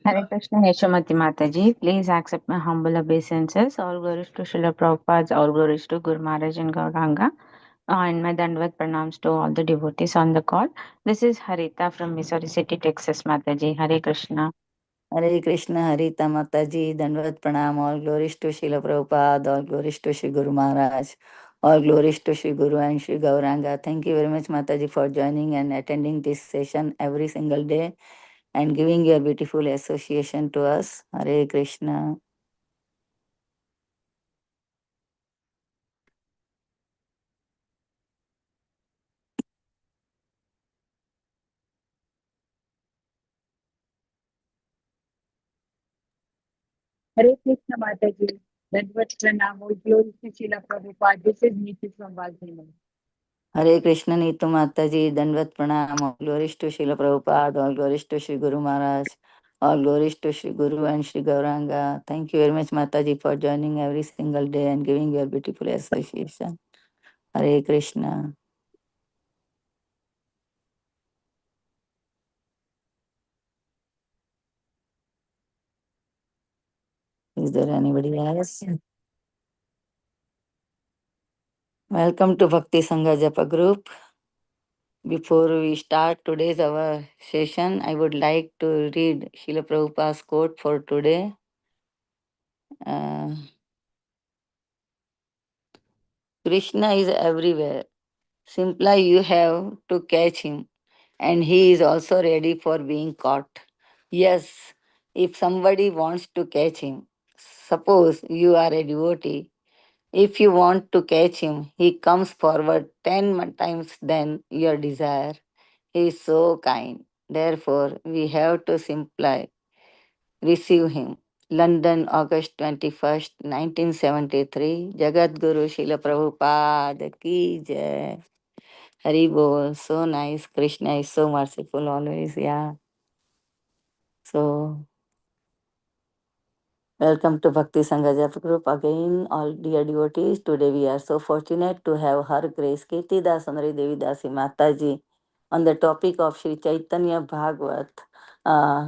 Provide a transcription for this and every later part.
Hare Krishna Yeshomati Mataji, please accept my humble obeisances. All glories to Srila Prabhupada, all glories to Guru Maharaj and Gauranga, and my Dandavad pranams to all the devotees on the call. This is Harita from Missouri City, Texas, Mataji. Hare Krishna. Hare Krishna, Harita Mataji, Dandavad Pranam, all glories to Srila Prabhupada, all glories to Sri Guru Maharaj, all glories to Sri Guru and Sri Gauranga. Thank you very much, Mataji, for joining and attending this session every single day and giving your beautiful association to us. Hare Krishna. Hare Krishna Mataji. Dandavad Pranam. All glory to Srila Prabhupada. This is Niti from Baltimore. Hare Krishna, Neetu Mataji, Dandvat Pranam, all glories to Srila Prabhupada, all glories to Sri Guru Maharaj, all glories to Sri Guru and Sri Gauranga. Thank you very much, Mataji, for joining every single day and giving your beautiful association. Hare Krishna. Is there anybody else? Welcome to Bhakti Sangha Japa group. Before we start today's our session, I would like to read Srila Prabhupada's quote for today. Krishna is everywhere. Simply you have to catch him, and he is also ready for being caught. Yes, if somebody wants to catch him, suppose you are a devotee. If you want to catch him, he comes forward 10 times than your desire. He is so kind. Therefore, we have to simply receive him. London, August 21st, 1973. Jagat Guru Srila Prabhupada Ki Jai. Hari Bol. So nice. Krishna is so merciful always. Yeah. So, welcome to Bhakti Sangha Japa Group again, all dear devotees. Today we are so fortunate to have Her Grace Kirtida Sundari Devi Dasi Mataji on the topic of Sri Caitanya Bhagavata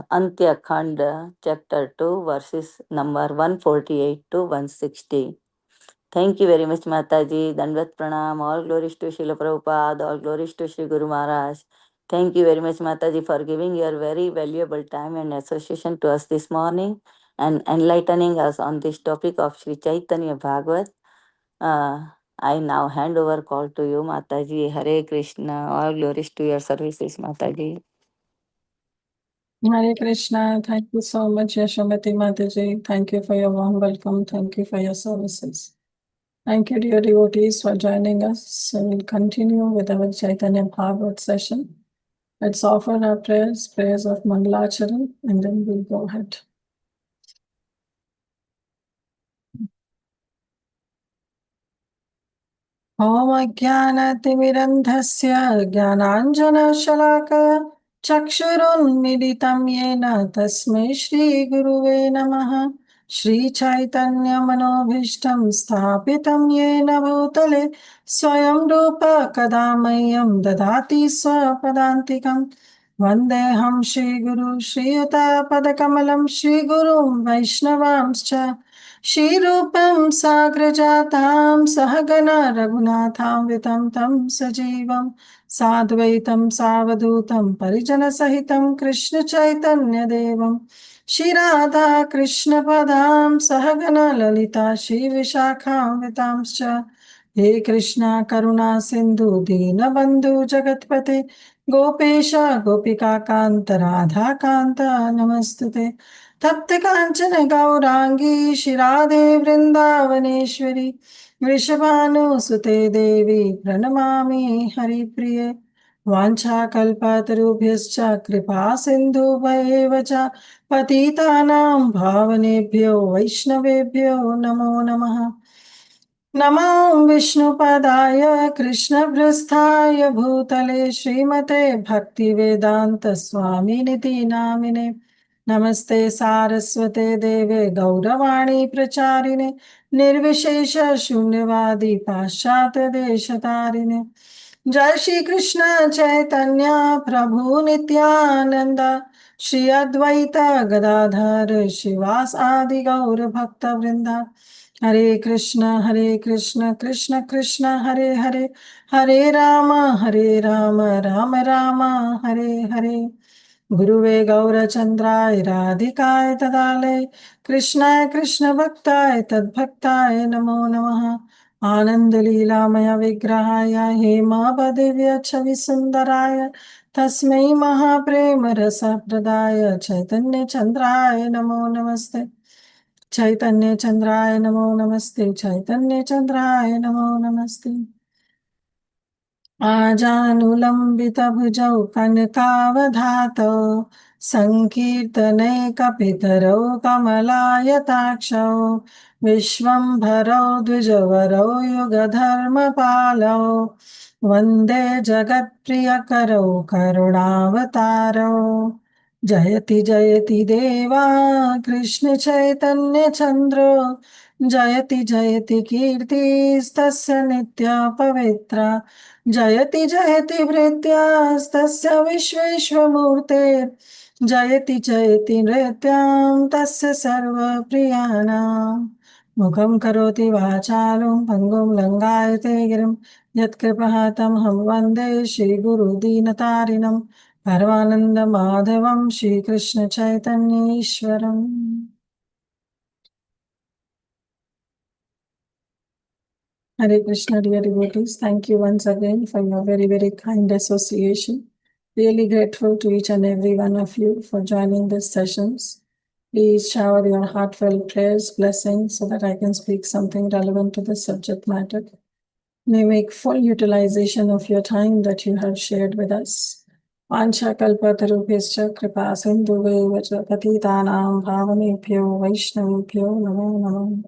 Antya Khanda, Chapter 2, verses number 148 to 160. Thank you very much, Mataji. Dandvat Pranam. All glories to Srila Prabhupada. All glories to Sri Guru Maharaj. Thank you very much, Mataji, for giving your very valuable time and association to us this morning and enlightening us on this topic of Sri Chaitanya Bhagavat. I now hand over call to you, Mataji. Hare Krishna. All glories to your services, Mataji. Hare Krishna. Thank you so much, Yashomati Mataji. Thank you for your warm welcome. Thank you for your services. Thank you, dear devotees, for joining us. So we'll continue with our Chaitanya Bhagavat session. Let's offer our prayers of Mangalacharan, and then we'll go ahead. Om Ajnanatimirandhasya Jnananjana Chakshurunmilitam Yena Tasmai Shri Guruve Namaha. Shri Chaitanya Manobhishtam Sthapitam Yena Bhutale Swayam Rupa Kadamayam Dadati Swapadantikam Vandeham Shri Guru Shri Yuta Padakamalam Shri Gurum Vaishnavamscha Shri Rupam Sagrajatam Sahagana Raghunathamvitam Tam Sajivam Sadvaitam Savadutam Parijana Sahitam Krishna Chaitanya Devam Shri Radha Krishna Padam Sahagana Lalita Shri Vishakham Vitamscha He Krishna Karuna Sindhu Dina Bandhu Jagatpate Gopesha Gopika Kanta Radha Kanta Namastute तप्त कांचन गौरांगी शिराधे वृंदावनेश्वरी वृषभानुसुते देवी प्रणमामि हरिप्रिये वाञ्छाकल्पतरुभ्यश्च कृपा सिन्धुभ्येव च पतितानां भावनेभ्यो वैष्णवेभ्यो नमो नमः नमो विष्णुपदाय कृष्णभ्रस्थाय भूतले श्रीमते भक्तिवेदांत स्वामिनिति नामिने नमस्ते सारस्वते देवे गौरवाणी प्रचारिणे निर्विशेष शून्यवादी पाश्चात्य देशतारिणे जय श्री कृष्ण चैतन्य प्रभु Nityanand Shri Advaita Gadadhar Shivas Adi Gaur Bhakta Vrinda. Hare Krishna, Krishna Krishna, Hare Hare, Hare Rama, Rama Rama, Hare Hare. Guruve Gaurachandraya Radhikaya Tadale Krishnaya Krishna Bhaktāya Tad Bhaktāya Namo Namaha Ananda Leelamaya Vigrahaya Hema Padivya Chavi Sundaraya Tasmai Mahaprema Rasa Pradaya Chaitanya Chandraya Namo Namaste Chaitanya Chandraya Namo Namaste Chaitanya Chandraya Namo Namaste आजानुलम्बितभुजौ कनकावधातौ सङ्कीर्तनैकपितरौ कमलायताक्षौ विश्वम्भरौ द्विजवरौ युगधर्मपालौ वन्दे जगत्प्रियकरौ करुणावतारौ जयति जयति देवा कृष्णचैतन्यचन्द्रो जयति जयति कीर्तिस्तस्य नित्या पवित्रा जयति जयति भृत्यास्तस्य विश्वेश्वमूर्ते जयति जयति नृत्यां तस्य सर्वप्रियाणां मुखं करोति वाचालं भङ्गुं लङ्घयते गिरिं यत्कृपहातमहं वन्दे श्रीगुरुदीनतारिणं परमानन्दमाधवं श्रीकृष्णचैतन्येश्वरम् Hare Krishna, dear devotees. Thank you once again for your very, very kind association. Really grateful to each and every one of you for joining these sessions. Please shower your heartfelt prayers, blessings, so that I can speak something relevant to the subject matter. May make full utilization of your time that you have shared with us. Vancha kalpatarubhyascha kripa sindhuve vacha patitanam bhavanebhyo vaishnavibhyo namo namo.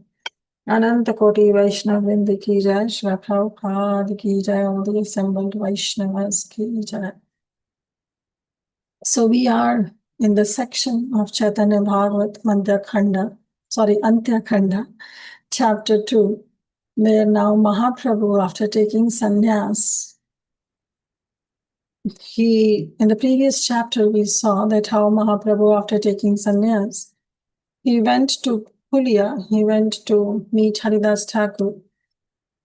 Ananta Koti Vaishnav Vrinda ki jai, Shri Prabhupada ki jai, all the assembled Vaishnavas ki jai. So we are in the section of Caitanya Bhagavata Antya Kanda, chapter 2, where now Mahaprabhu, after taking sannyas, in the previous chapter we saw that how Mahaprabhu, after taking sannyas, he went to Pulia, he went to meet Haridas Thakur.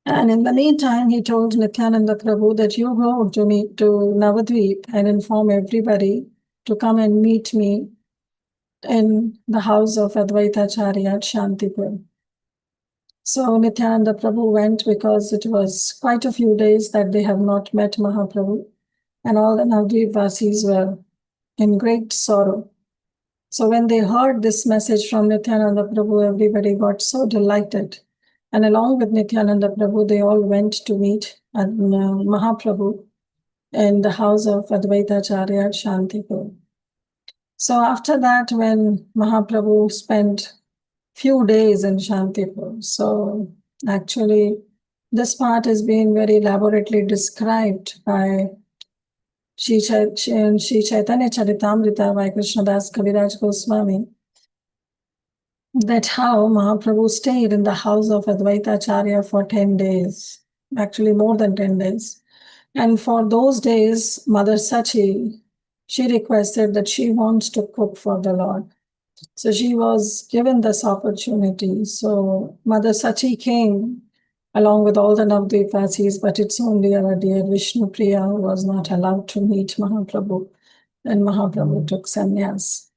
And in the meantime, he told Nityananda Prabhu that you go to Navadvip and inform everybody to come and meet me in the house of Advaitacharya at Shantipur. So Nityananda Prabhu went because it was quite a few days that they have not met Mahaprabhu, and all the Navadvip Vasis were in great sorrow. So when they heard this message from Nityananda Prabhu, everybody got so delighted. And along with Nityananda Prabhu, they all went to meet Mahaprabhu in the house of Advaitacharya at Shantipur. So after that, when Mahaprabhu spent few days in Shantipur, so actually this part is being very elaborately described by Shri Chaitanya Charitamrita by Krishnadas Kaviraj Goswami, that how Mahaprabhu stayed in the house of Advaitacharya for 10 days, actually more than 10 days. And for those days, Mother Sachi, she requested that she wants to cook for the Lord. So she was given this opportunity. So Mother Sachi came along with all the Navadvipasis, but it's only our dear Vishnu Priya who was not allowed to meet Mahaprabhu. And Mahaprabhu took sannyas.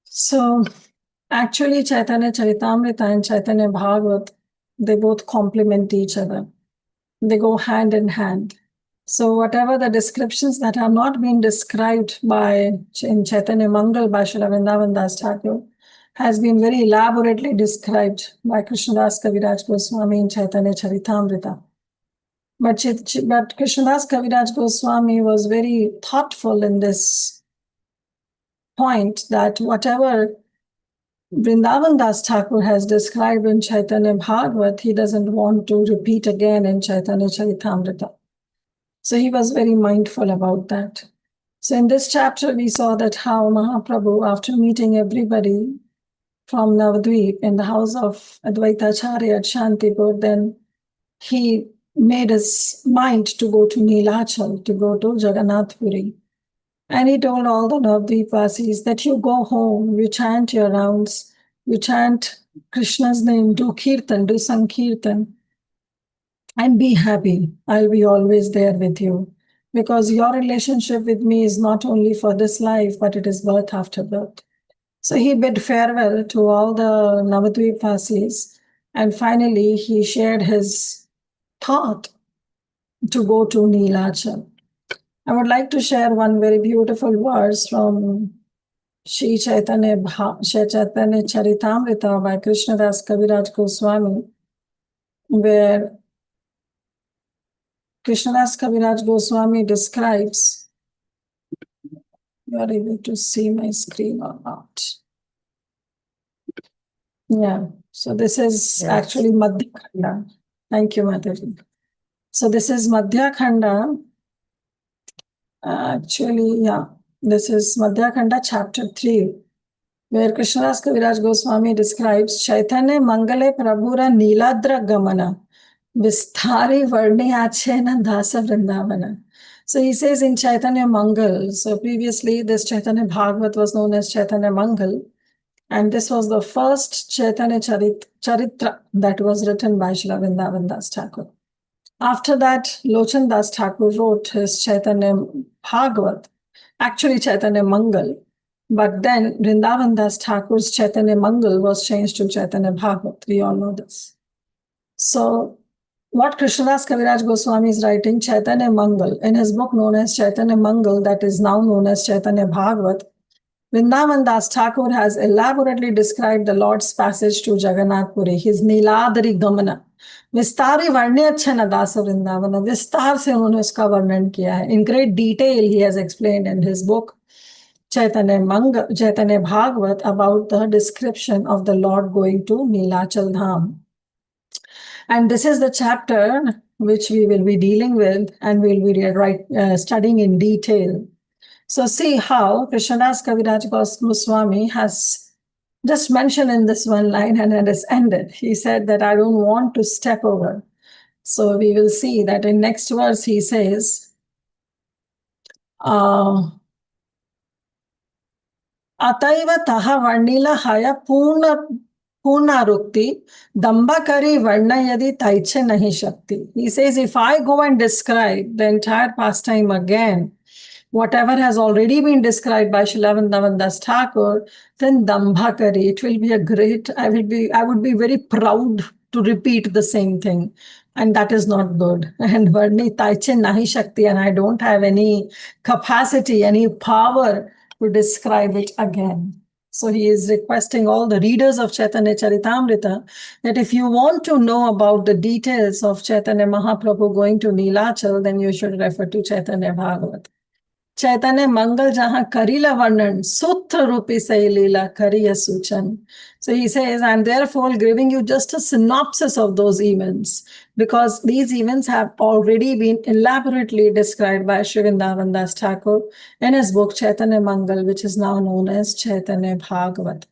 So actually Chaitanya Charitamrita and Chaitanya Bhagavat, they both complement each other. They go hand in hand. So whatever the descriptions that have not been described in Chaitanya Mangal by Srila Vrindavan Das Thakur has been very elaborately described by Krishnadas Kaviraj Goswami in Chaitanya Charitamrita. But Krishnadas Kaviraj Goswami was very thoughtful in this point that whatever Vrindavan Das Thakur has described in Chaitanya Bhagavat, he doesn't want to repeat again in Chaitanya Charitamrita. So he was very mindful about that. So in this chapter, we saw that how Mahaprabhu, after meeting everybody from Navadvip in the house of Advaitacharya at Shantipur, then he made his mind to go to Nilachal, to go to Jagannath Puri. And he told all the Navadvipasis that you go home, you chant your rounds, you chant Krishna's name, do kirtan, do sankirtan, and be happy. I'll be always there with you. Because your relationship with me is not only for this life, but it is birth after birth. So he bid farewell to all the Navadvipasis, and finally he shared his thought to go to Neelachal. I would like to share one very beautiful verse from Shri Chaitanya Charitamrita by Krishnadas Kaviraj Goswami, where Krishnadas Kaviraj Goswami describes, you are able to see my screen or not? Yeah, so this is Yes. actually Madhya Khanda. Thank you, Mataji. So this is Madhya Khanda. Actually, yeah, this is Madhya Khanda chapter 3, where Krishnadas Kaviraj Goswami describes Chaitanya Mangale Prabhura Niladra Gamana Vistari Varni Achena Dasa Vrindavana. So he says in Chaitanya Mangal, so previously this Chaitanya Bhagavat was known as Chaitanya Mangal, and this was the first Chaitanya Charitra that was written by Srila Vrindavan Das Thakur. After that, Lochan Das Thakur wrote his Chaitanya Bhagavat, actually Chaitanya Mangal, but then Vrindavan Das Thakur's Chaitanya Mangal was changed to Chaitanya Bhagavat. We all know this. So, what Krishnadas Kaviraj Goswami is writing, Chaitanya Mangal, in his book known as Chaitanya Mangal, that is now known as Chaitanya Bhagavat, Vrindavan Das Thakur has elaborately described the Lord's passage to Jagannath Puri, his Niladari Gamana. विस्तारी वर्ण्यच्छन दास वृंदावन विस्तार से उन्होंने उसका वर्णन किया है. In great detail he has explained in his book Chaitanya Bhagavat about the description of the Lord going to Nilachal Dham. And this is the chapter which we will be dealing with and we will be studying in detail. So see how Krishnadas Kaviraj Goswami has just mentioned in this one line and it has ended. He said that I don't want to step over. So we will see that in next verse he says, Ataiva taha varnila haya Purnarukti, Dambakari Varna Yadi Taiche Nahi Shakti. He says, if I go and describe the entire pastime again, whatever has already been described by Srila Vrindavan Das Thakur, then Dambakari, it will be a great, I would be very proud to repeat the same thing. And that is not good. And Varni Taiche Nahi Shakti, and I don't have any capacity, any power to describe it again. So he is requesting all the readers of Chaitanya Charitamrita that if you want to know about the details of Chaitanya Mahaprabhu going to Neelachal, then you should refer to Chaitanya Bhagavat. Chaitanya Mangal Jaha Karila Varnan Sutra Rupi Sai Leela Kariya Suchan. So he says, I'm therefore giving you just a synopsis of those events because these events have already been elaborately described by Sri Vrindavan Das Thakur in his book Chaitanya Mangal, which is now known as Chaitanya Bhagavat.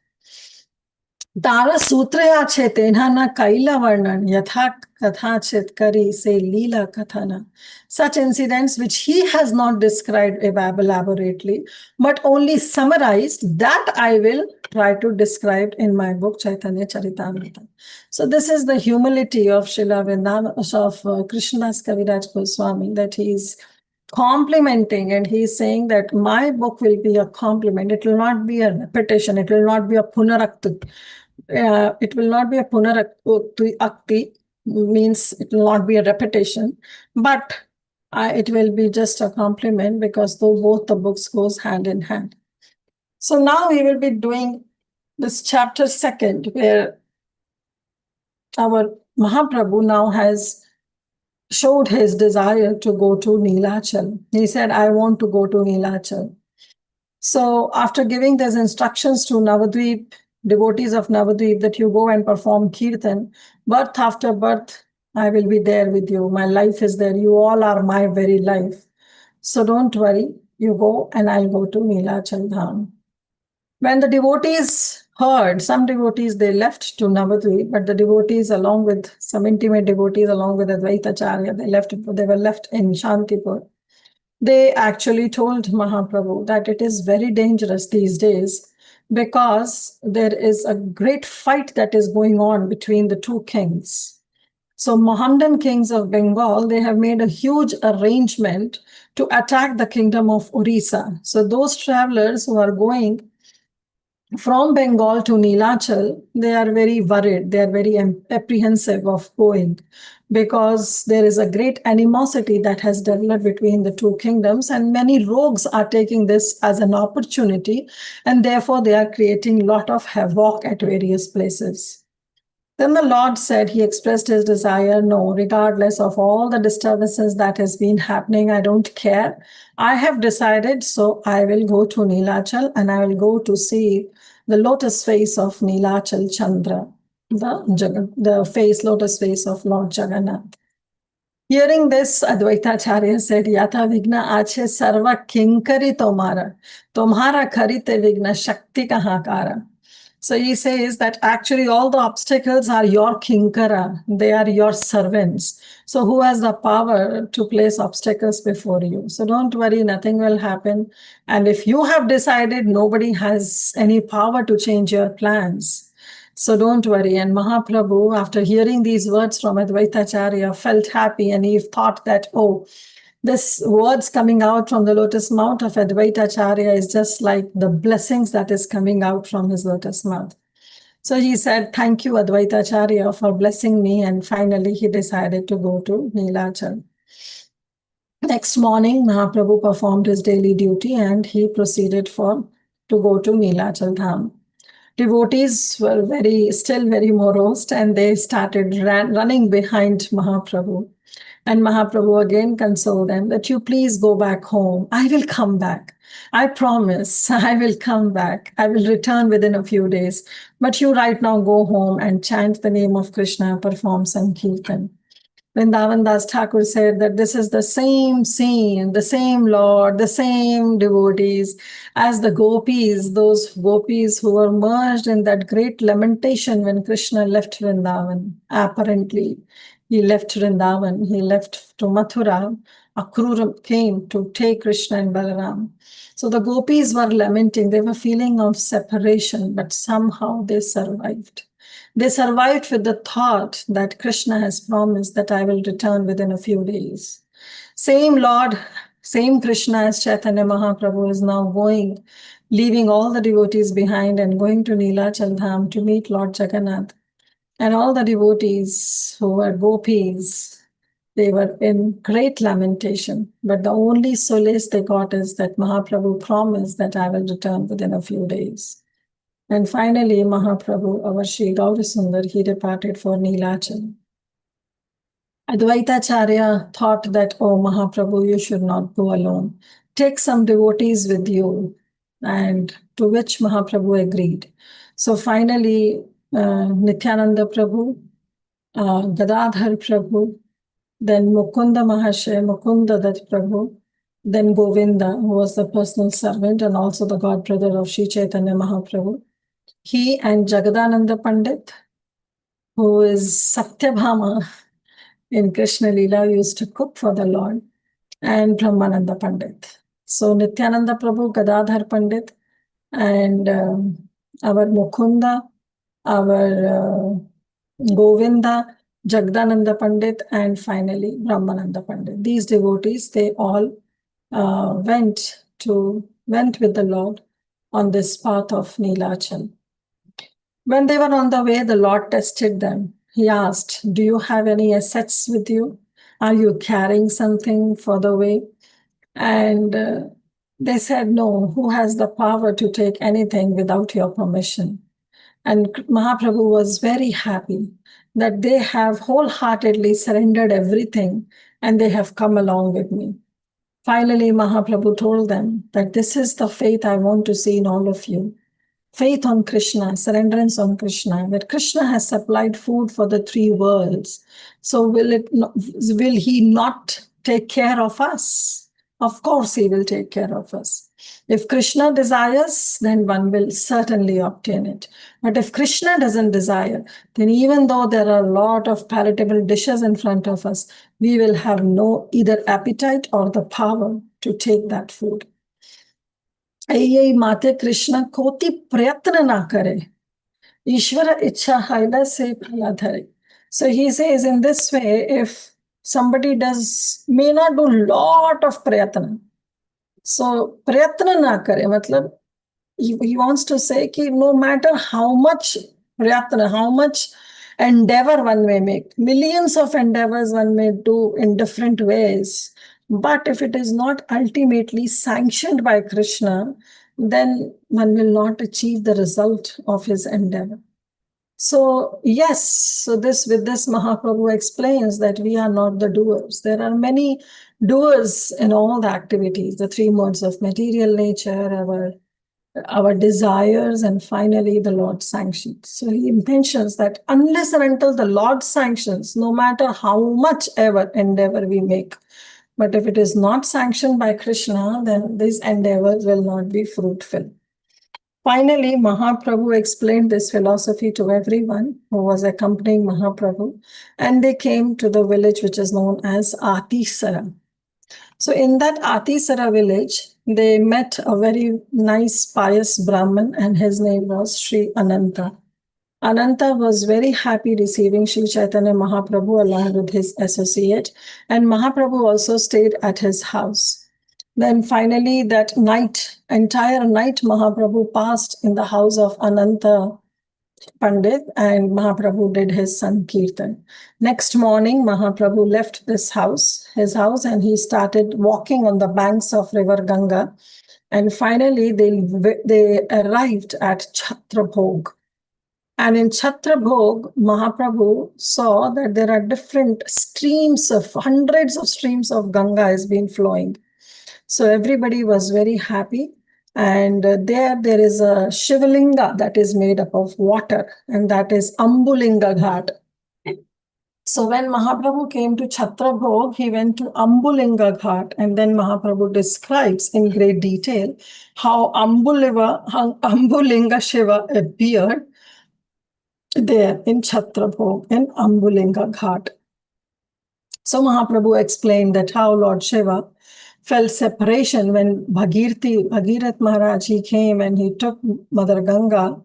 Tara Sutraya Chaitanya Kaila Varnan Yatha Katha Chitkari say Leela Kathana. Such incidents which he has not described elaborately, but only summarized, that I will try to describe in my book Chaitanya Charitamrita. So this is the humility of Srila Vrindavan, of Krishnadas Kaviraj Goswami, that he is complimenting and he is saying that my book will be a compliment. It will not be a repetition. It will not be a punarakti. It will not be a punarakti, means it will not be a repetition, but it will be just a compliment because though both the books goes hand in hand. So now we will be doing this chapter second, where our Mahaprabhu now has showed his desire to go to Neelachal. He said, I want to go to Neelachal. So after giving these instructions to Navadvip, devotees of Navadvip, that you go and perform kirtan, birth after birth, I will be there with you. My life is there. You all are my very life. So don't worry. You go and I'll go to Neelachal Dham. When the devotees heard, some devotees, they left to Navadvip, but the devotees along with some intimate devotees, along with Advaita Acharya, they were left in Shantipur. they actually told Mahaprabhu that it is very dangerous these days because there is a great fight that is going on between the two kings. So Mohammedan kings of Bengal, they have made a huge arrangement to attack the kingdom of Orissa. So those travelers who are going from Bengal to Nilachal, they are very worried. They are very apprehensive of going because there is a great animosity that has developed between the two kingdoms, and many rogues are taking this as an opportunity, and therefore they are creating a lot of havoc at various places. Then the Lord said, he expressed his desire, no, regardless of all the disturbances that has been happening, I don't care. I have decided, so I will go to Nilachal and I will go to see the lotus face of Nilachal Chandra, the lotus face of Lord Jagannath. Hearing this, Advaitacharya said, Yata Vigna Ache Sarva Kinkari Tomhara Karite Vigna Shakti Kahakara. So he says that actually all the obstacles are your kinkara, they are your servants. So who has the power to place obstacles before you? So don't worry, nothing will happen. And if you have decided, nobody has any power to change your plans. So don't worry. And Mahaprabhu, after hearing these words from Advaitacharya, felt happy and he thought that, oh, this words coming out from the lotus mouth of Advaitacharya is just like the blessings that is coming out from his lotus mouth. So he said, thank you, Advaitacharya, for blessing me. And finally, he decided to go to Nilachal. Next morning, Mahaprabhu performed his daily duty and he proceeded to go to Nilachal Dham. Devotees were still very morose, and they started running behind Mahaprabhu. And Mahaprabhu again consoled them that you please go back home. I will come back. I promise I will come back. I will return within a few days. But you right now go home and chant the name of Krishna, perform Sankirtan. Vrindavan Das Thakur said that this is the same scene, the same Lord, the same devotees as the gopis, those gopis who were merged in that great lamentation when Krishna left Vrindavan. Apparently, he left Vrindavan, he left to Mathura. Akrura came to take Krishna and Balaram. So the gopis were lamenting, they were feeling of separation, but somehow they survived. They survived with the thought that Krishna has promised that I will return within a few days. Same Lord, same Krishna as Chaitanya Mahaprabhu is now going, leaving all the devotees behind and going to Nilachal Dham to meet Lord Jagannath. And all the devotees who were gopis, they were in great lamentation. But the only solace they got is that Mahaprabhu promised that I will return within a few days. And finally, Mahaprabhu, our Sri Gaura Sundar, he departed for Nilachal. Advaitacharya thought that, oh, Mahaprabhu, you should not go alone. Take some devotees with you. And to which Mahaprabhu agreed. So finally, Nityananda Prabhu, Gadadhar Prabhu, then Mukunda Mahashay, Mukunda Dutt Prabhu, then Govinda, who was the personal servant and also the godbrother of Sri Chaitanya Mahaprabhu. He and Jagadananda Pandit, who is Satyabhama in Krishna Leela, used to cook for the Lord, and Brahmananda Pandit. So Nityananda Prabhu, Gadadhar Pandit, and our Mukunda, our Govinda, Jagdananda Pandit, and finally Brahmananda Pandit. These devotees, they all went with the Lord on this path of Nilachal. When they were on the way, the Lord tested them. He asked, do you have any assets with you? Are you carrying something for the way? And they said, no, who has the power to take anything without your permission? And Mahaprabhu was very happy that they have wholeheartedly surrendered everything and they have come along with me. Finally, Mahaprabhu told them that this is the faith I want to see in all of you. Faith on Krishna, surrenderance on Krishna, that Krishna has supplied food for the three worlds. So will he not take care of us? Of course, he will take care of us. If Krishna desires, then one will certainly obtain it. But if Krishna doesn't desire, then even though there are a lot of palatable dishes in front of us, we will have no either appetite or the power to take that food. Ayye Mate Krishna koti prayatna na kare. Ishvara ichha haila se phala dhare. So he says in this way, if somebody may not do lot of prayatna. So prayatna na kare, matlab he wants to say that no matter how much prayatna, how much endeavor one may make, millions of endeavors one may do in different ways, but if it is not ultimately sanctioned by Krishna, then one will not achieve the result of his endeavor. So yes, with this Mahaprabhu explains that we are not the doers. There are many doers in all the activities, the three modes of material nature, our desires, and finally the Lord sanctions. So he mentions that unless and until the Lord sanctions, no matter how much ever endeavor we make, but if it is not sanctioned by Krishna, then these endeavors will not be fruitful. Finally, Mahaprabhu explained this philosophy to everyone who was accompanying Mahaprabhu, and they came to the village which is known as Atisara. So in that Atisara village, they met a very nice, pious Brahmin, and his name was Sri Ananta. Ananta was very happy receiving Sri Chaitanya Mahaprabhu along with his associate, and Mahaprabhu also stayed at his house. Then finally that entire night, Mahaprabhu passed in the house of Ananta Pandit, and Mahaprabhu did his Sankirtan. Next morning, Mahaprabhu left his house, and he started walking on the banks of river Ganga. And finally, they arrived at Chhatrabhog. And in Chhatrabhog, Mahaprabhu saw that there are different hundreds of streams of Ganga has been flowing. So everybody was very happy. And there is a Shivalinga that is made up of water, and that is Ambulinga Ghat. So when Mahaprabhu came to Chhatrabhog, he went to Ambulinga Ghat, and then Mahaprabhu describes in great detail how Ambulinga Shiva appeared there in Chhatrabhog in Ambulinga Ghat. So Mahaprabhu explained that how Lord Shiva felt separation when Bhagirath Maharaj, he came and he took Mother Ganga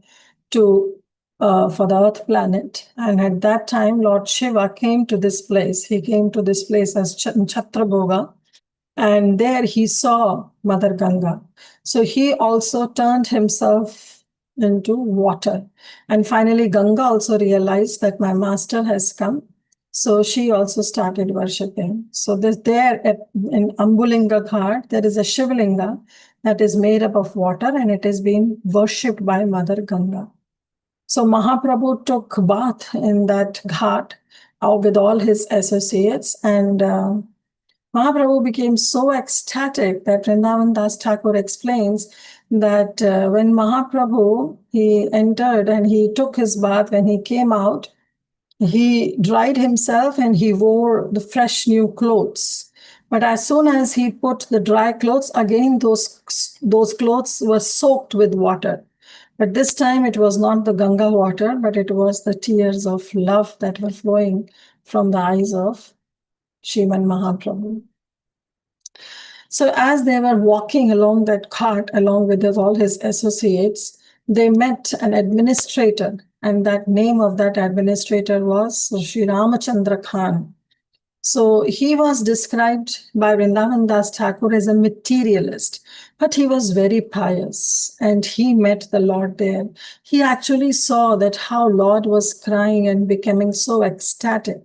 for the earth planet. And at that time, Lord Shiva came to this place. He came to this place as Chhatrabhoga, and there he saw Mother Ganga. So he also turned himself into water. And finally, Ganga also realized that my master has come. So she also started worshipping. So there in Ambulinga Ghat, there is a Shivalinga that is made up of water, and it is being worshipped by Mother Ganga. So Mahaprabhu took bath in that ghat with all his associates, and Mahaprabhu became so ecstatic that Vrindavan Das Thakur explains that when Mahaprabhu, he entered and he took his bath, when he came out, he dried himself and he wore the fresh new clothes. But as soon as he put the dry clothes, again those clothes were soaked with water. But this time it was not the Ganga water, but it was the tears of love that were flowing from the eyes of Sriman Mahaprabhu. So as they were walking along that cart, along with all his associates, they met an administrator, and that name of that administrator was Sri Ramachandra Khan. So he was described by Vrindavan Das Thakur as a materialist, but he was very pious, and he met the Lord there. He actually saw that how Lord was crying and becoming so ecstatic.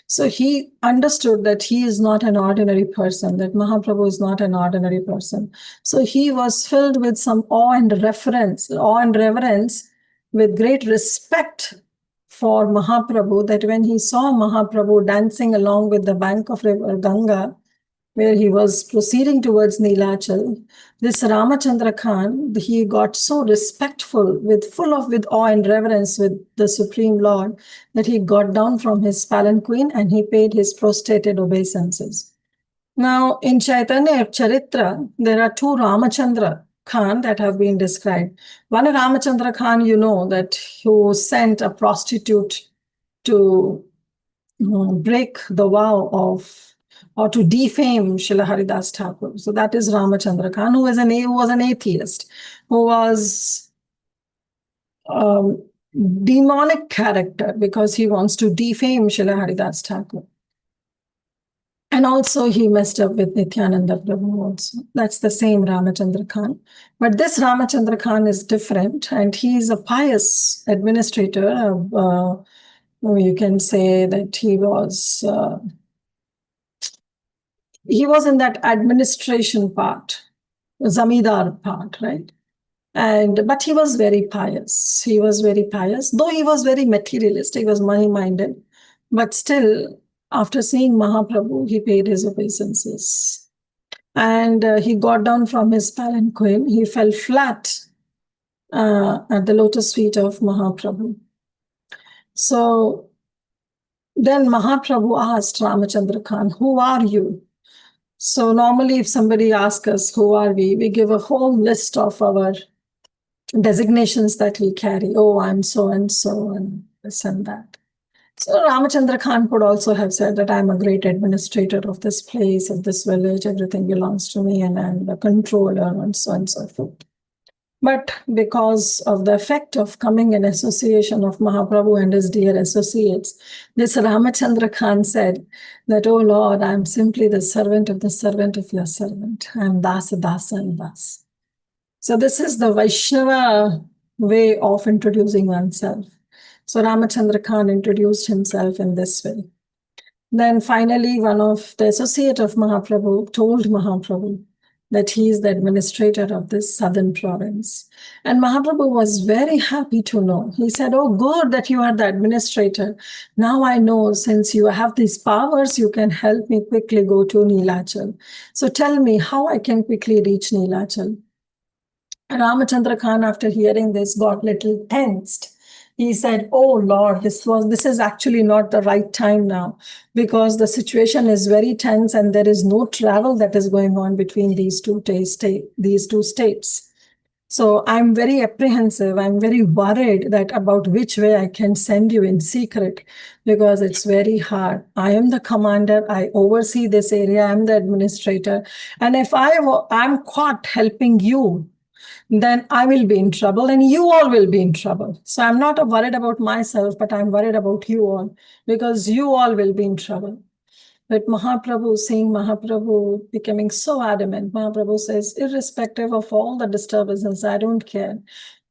So he understood that he is not an ordinary person, that Mahaprabhu is not an ordinary person. So he was filled with some awe and reverence, with great respect for Mahaprabhu, that when he saw Mahaprabhu dancing along with the bank of river Ganga, where he was proceeding towards Nilachal, this Ramachandra Khan, he got so respectful, full of awe and reverence with the Supreme Lord, that he got down from his palanquin and he paid his prostrated obeisances. Now, in Caitanya Charitra, there are two Ramachandra Khan that have been described. One Ramachandra Khan, that who sent a prostitute to break the vow of or to defame Srila Haridas Thakur. So that is Ramachandra Khan, who was an atheist, who was demonic character because he wants to defame Srila Haridas Thakur. And also he messed up with Nityananda Prabhu also. That's the same Ramachandra Khan. But this Ramachandra Khan is different, and he is a pious administrator of, you can say that he was in that administration part, Zamidar part, right? But he was very pious. He was very pious, though he was very materialistic, he was money-minded. But still, after seeing Mahaprabhu, he paid his obeisances. And he got down from his palanquin. He fell flat at the lotus feet of Mahaprabhu. So then Mahaprabhu asked Ramachandra Khan, "Who are you?" So normally if somebody asks us, "Who are we?" we give a whole list of our designations that we carry. Oh, I'm so and so, and this and that. So Ramachandra Khan could also have said that I'm a great administrator of this place, of this village, everything belongs to me, and I'm the controller, and so on and so forth. But because of the effect of coming in association of Mahaprabhu and his dear associates, this Ramachandra Khan said that, "Oh Lord, I'm simply the servant of your servant. I'm Dasa, Dasa, and Das." So this is the Vaishnava way of introducing oneself. So Ramachandra Khan introduced himself in this way. Then finally, one of the associate of Mahaprabhu told Mahaprabhu that he is the administrator of this southern province. And Mahaprabhu was very happy to know. He said, "Oh, good that you are the administrator. Now I know, since you have these powers, you can help me quickly go to Nilachal. So tell me how I can quickly reach Nilachal." Ramachandra Khan, after hearing this, got little tensed. He said, "Oh Lord, this is actually not the right time now, because the situation is very tense and there is no travel that is going on between these two states. So I'm very apprehensive. I'm very worried that about which way I can send you in secret, because it's very hard. I am the commander. I oversee this area. I'm the administrator. And if I'm caught helping you, then I will be in trouble and you all will be in trouble. So I'm not worried about myself, but I'm worried about you all, because you all will be in trouble." But Mahaprabhu, seeing Mahaprabhu becoming so adamant, Mahaprabhu says, "Irrespective of all the disturbances, I don't care.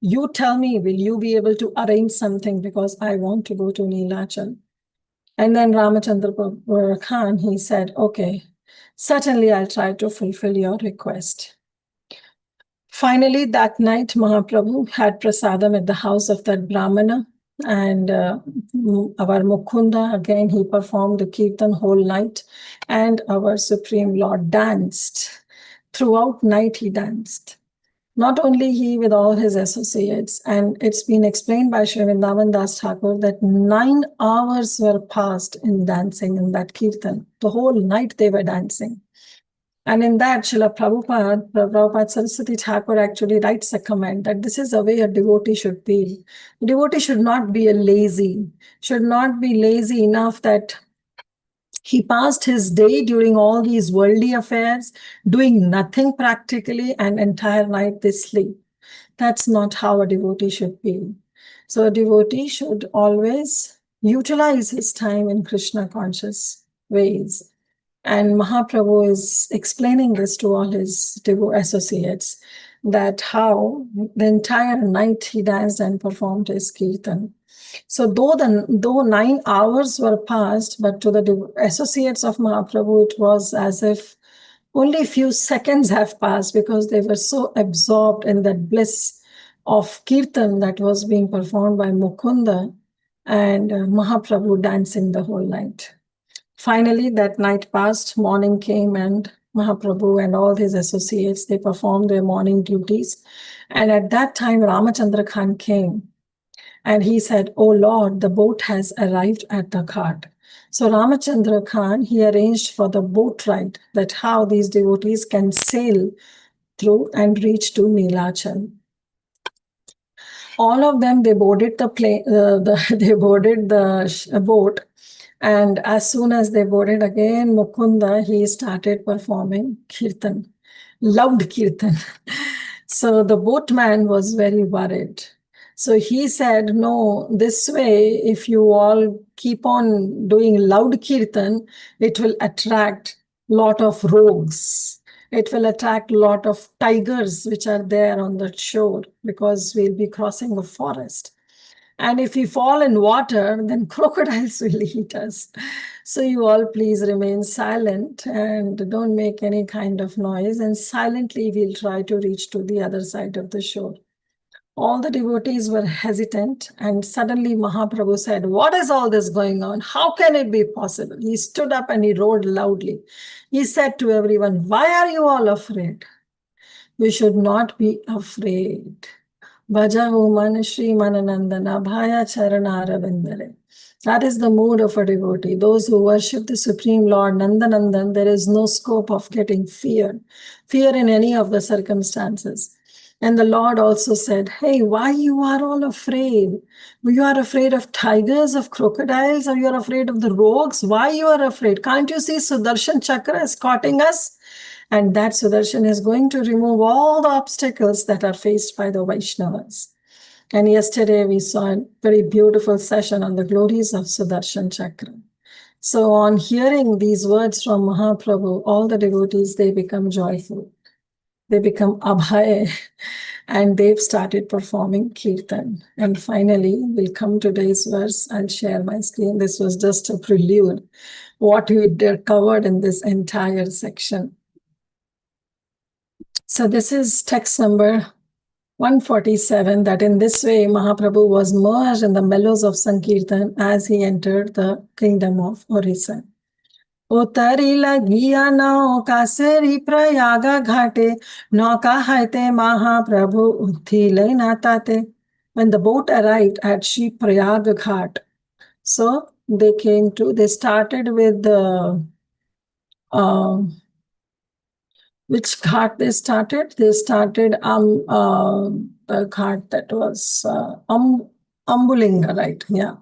You tell me, will you be able to arrange something, because I want to go to Nilachal?" And then Ramachandra Khan, he said, "Okay, certainly I'll try to fulfill your request." Finally, that night, Mahaprabhu had prasadam at the house of that Brahmana, and our Mukunda, again, he performed the kirtan whole night, and our Supreme Lord danced. Throughout night, he danced. Not only he, with all his associates, and it's been explained by Sri Vrindavan Das Thakur that 9 hours were passed in dancing in that kirtan. The whole night they were dancing. And in that, Srila Prabhupada Saraswati Thakur actually writes a comment that this is the way a devotee should be. A devotee should not be should not be lazy enough that he passed his day during all these worldly affairs, doing nothing practically, and entire night they sleep. That's not how a devotee should be. So a devotee should always utilize his time in Krishna conscious ways. And Mahaprabhu is explaining this to all his associates, that how the entire night he danced and performed his kirtan. So though 9 hours were passed, but to the associates of Mahaprabhu, it was as if only a few seconds have passed, because they were so absorbed in that bliss of kirtan that was being performed by Mukunda and Mahaprabhu dancing the whole night. Finally, that night passed, morning came, and Mahaprabhu and all his associates, they performed their morning duties. And at that time, Ramachandra Khan came and he said, "Oh Lord, the boat has arrived at the ghat." So Ramachandra Khan, he arranged for the boat ride, that how these devotees can sail through and reach to Nilachal. All of them, they boarded the boat, And as soon as they boarded again, Mukunda, he started performing kirtan, loud kirtan. So the boatman was very worried. So he said, no, this way, if you all keep on doing loud kirtan, it will attract lot of rogues. It will attract lot of tigers which are there on the shore because we'll be crossing the forest. And if we fall in water, then crocodiles will eat us. So you all please remain silent and don't make any kind of noise. And silently we'll try to reach to the other side of the shore. All the devotees were hesitant, and suddenly Mahaprabhu said, what is all this going on? How can it be possible? He stood up and he roared loudly. He said to everyone, why are you all afraid? You should not be afraid. Bhajahu man Shri Mananandana Bhaya Charanara. That is the mood of a devotee. Those who worship the Supreme Lord Nandanandan, there is no scope of getting fear in any of the circumstances. And the Lord also said, hey, why you are all afraid? You are afraid of tigers, of crocodiles, or you are afraid of the rogues? Why you are afraid? Can't you see Sudarshan Chakra escorting us? And that Sudarshan is going to remove all the obstacles that are faced by the Vaishnavas. And yesterday we saw a very beautiful session on the glories of Sudarshan Chakra. So on hearing these words from Mahaprabhu, all the devotees, they become joyful. They become abhay, and they've started performing kirtan. And finally, we'll come to today's verse. I'll share my screen. This was just a prelude, what we covered in this entire section. So this is text number 147, that in this way Mahaprabhu was merged in the mellows of Sankirtan as he entered the kingdom of Orissa. Utari lagiya nauka seri prayaga ghate, nauka haite Mahaprabhu uthile natate. When the boat arrived at Shri Prayaga Ghat, so they started with the which ghat they started? They started the ghat that was Ambulinga, right? Yeah.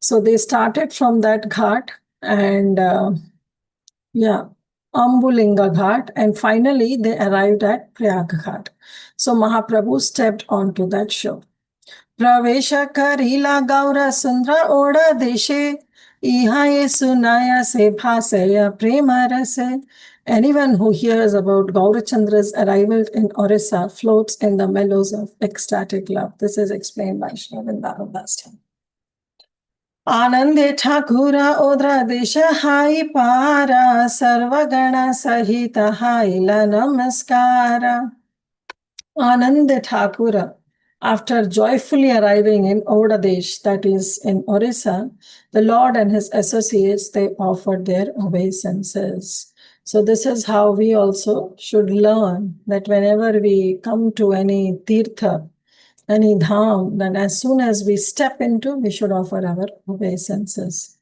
So they started from that ghat and Ambulinga Ghat, and finally they arrived at Prayag Ghat. So Mahaprabhu stepped onto that shore. Pravesha karila gaura sundra oda deshe, iha ye sunaya se bhasaya prema rase. Anyone who hears about Gaurachandra's arrival in Orissa floats in the mellows of ecstatic love. This is explained by Sri Vrindavan Das. Anande Thakura Odra Desha Hai Para Sarvagana Sahita Haila Namaskara. Ananda Thakura, after joyfully arriving in Odadesh, that is in Orissa, the Lord and his associates, they offered their obeisances. So this is how we also should learn, that whenever we come to any tirtha, any dham, then as soon as we step into, we should offer our obeisances.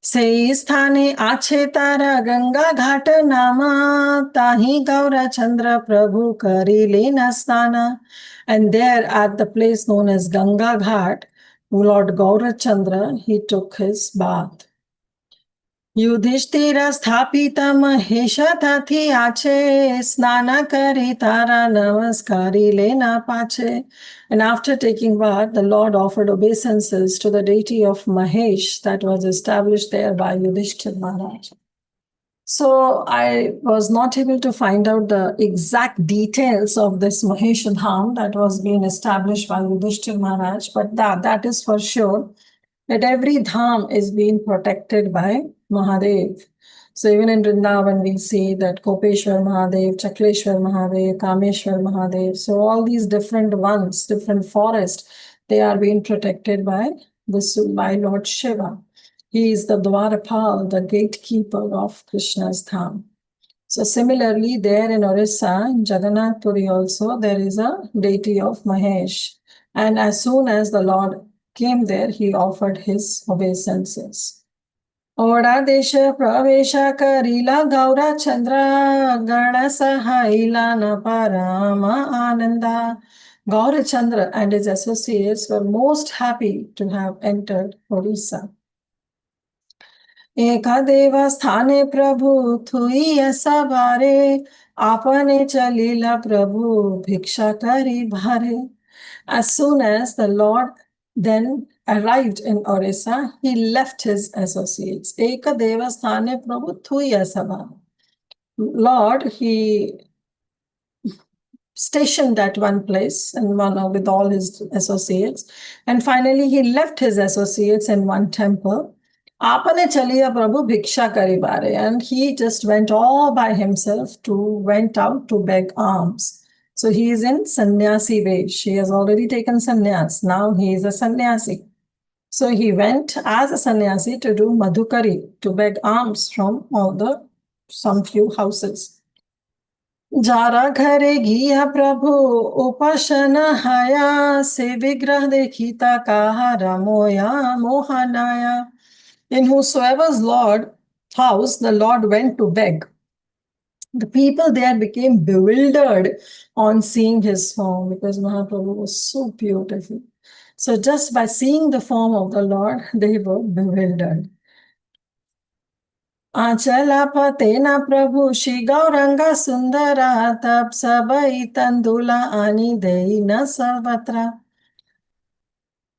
Sei sthane ache tara Ganga Ghat nama, tahi Gaura Chandra Prabhu kari lena sthana. And there at the place known as Ganga Ghat, Lord Gaurachandra, he took his bath. Yudhishthira sthapita mahesha tathi ache, snana kari tara namaskari lena pache. And after taking bath, the Lord offered obeisances to the deity of Mahesh that was established there by Yudhishthira Maharaj. So I was not able to find out the exact details of this Mahesh Dham that was being established by Yudhishthira Maharaj, but that is for sure that every dham is being protected by Mahadev. So even in Vrindavan, we see that Kopeshwar Mahadev, Chakleshwar Mahadev, Kameshwar Mahadev. So all these different ones, different forests, they are being protected by Lord Shiva. He is the Dwarapal, the gatekeeper of Krishna's dham. So similarly, there in Orissa, in Jagannath Puri also, there is a deity of Mahesh. And as soon as the Lord came there, he offered his obeisances. Oda desha pravesha karila gaura chandra gana sahaila na parama ananda. Gaura Chandra and his associates were most happy to have entered Orissa. एका देवा स्थाने प्रभु Thuy ऐसा बारे आपने चलीला प्रभु भिक्षा करी भारे. As soon as the Lord then arrived in Orissa, he left his associates. Eka deva sthane prabhu thui asava. Lord, he stationed at one place and one with all his associates, and finally he left his associates in one temple. Apane chaliya prabhu bhiksha karibare, and he just went all by himself went out to beg alms. So he is in sannyasi vesh. He has already taken sannyas. Now he is a sannyasi. So he went as a sannyasi to do madhukari, to beg alms from some few houses. जारा घरे घिया प्रभु उपासना हाया से विग्रह देखिता कहा रमोया मोहनाया. In whosoever's Lord house the Lord went to beg, the people there became bewildered on seeing his form, because Mahaprabhu was so beautiful. So just by seeing the form of the Lord, they were bewildered. Achala पतेना प्रभु श्री गौरंगा सुंदरा तब सबई तंदुला आनी देई न सर्वत्र.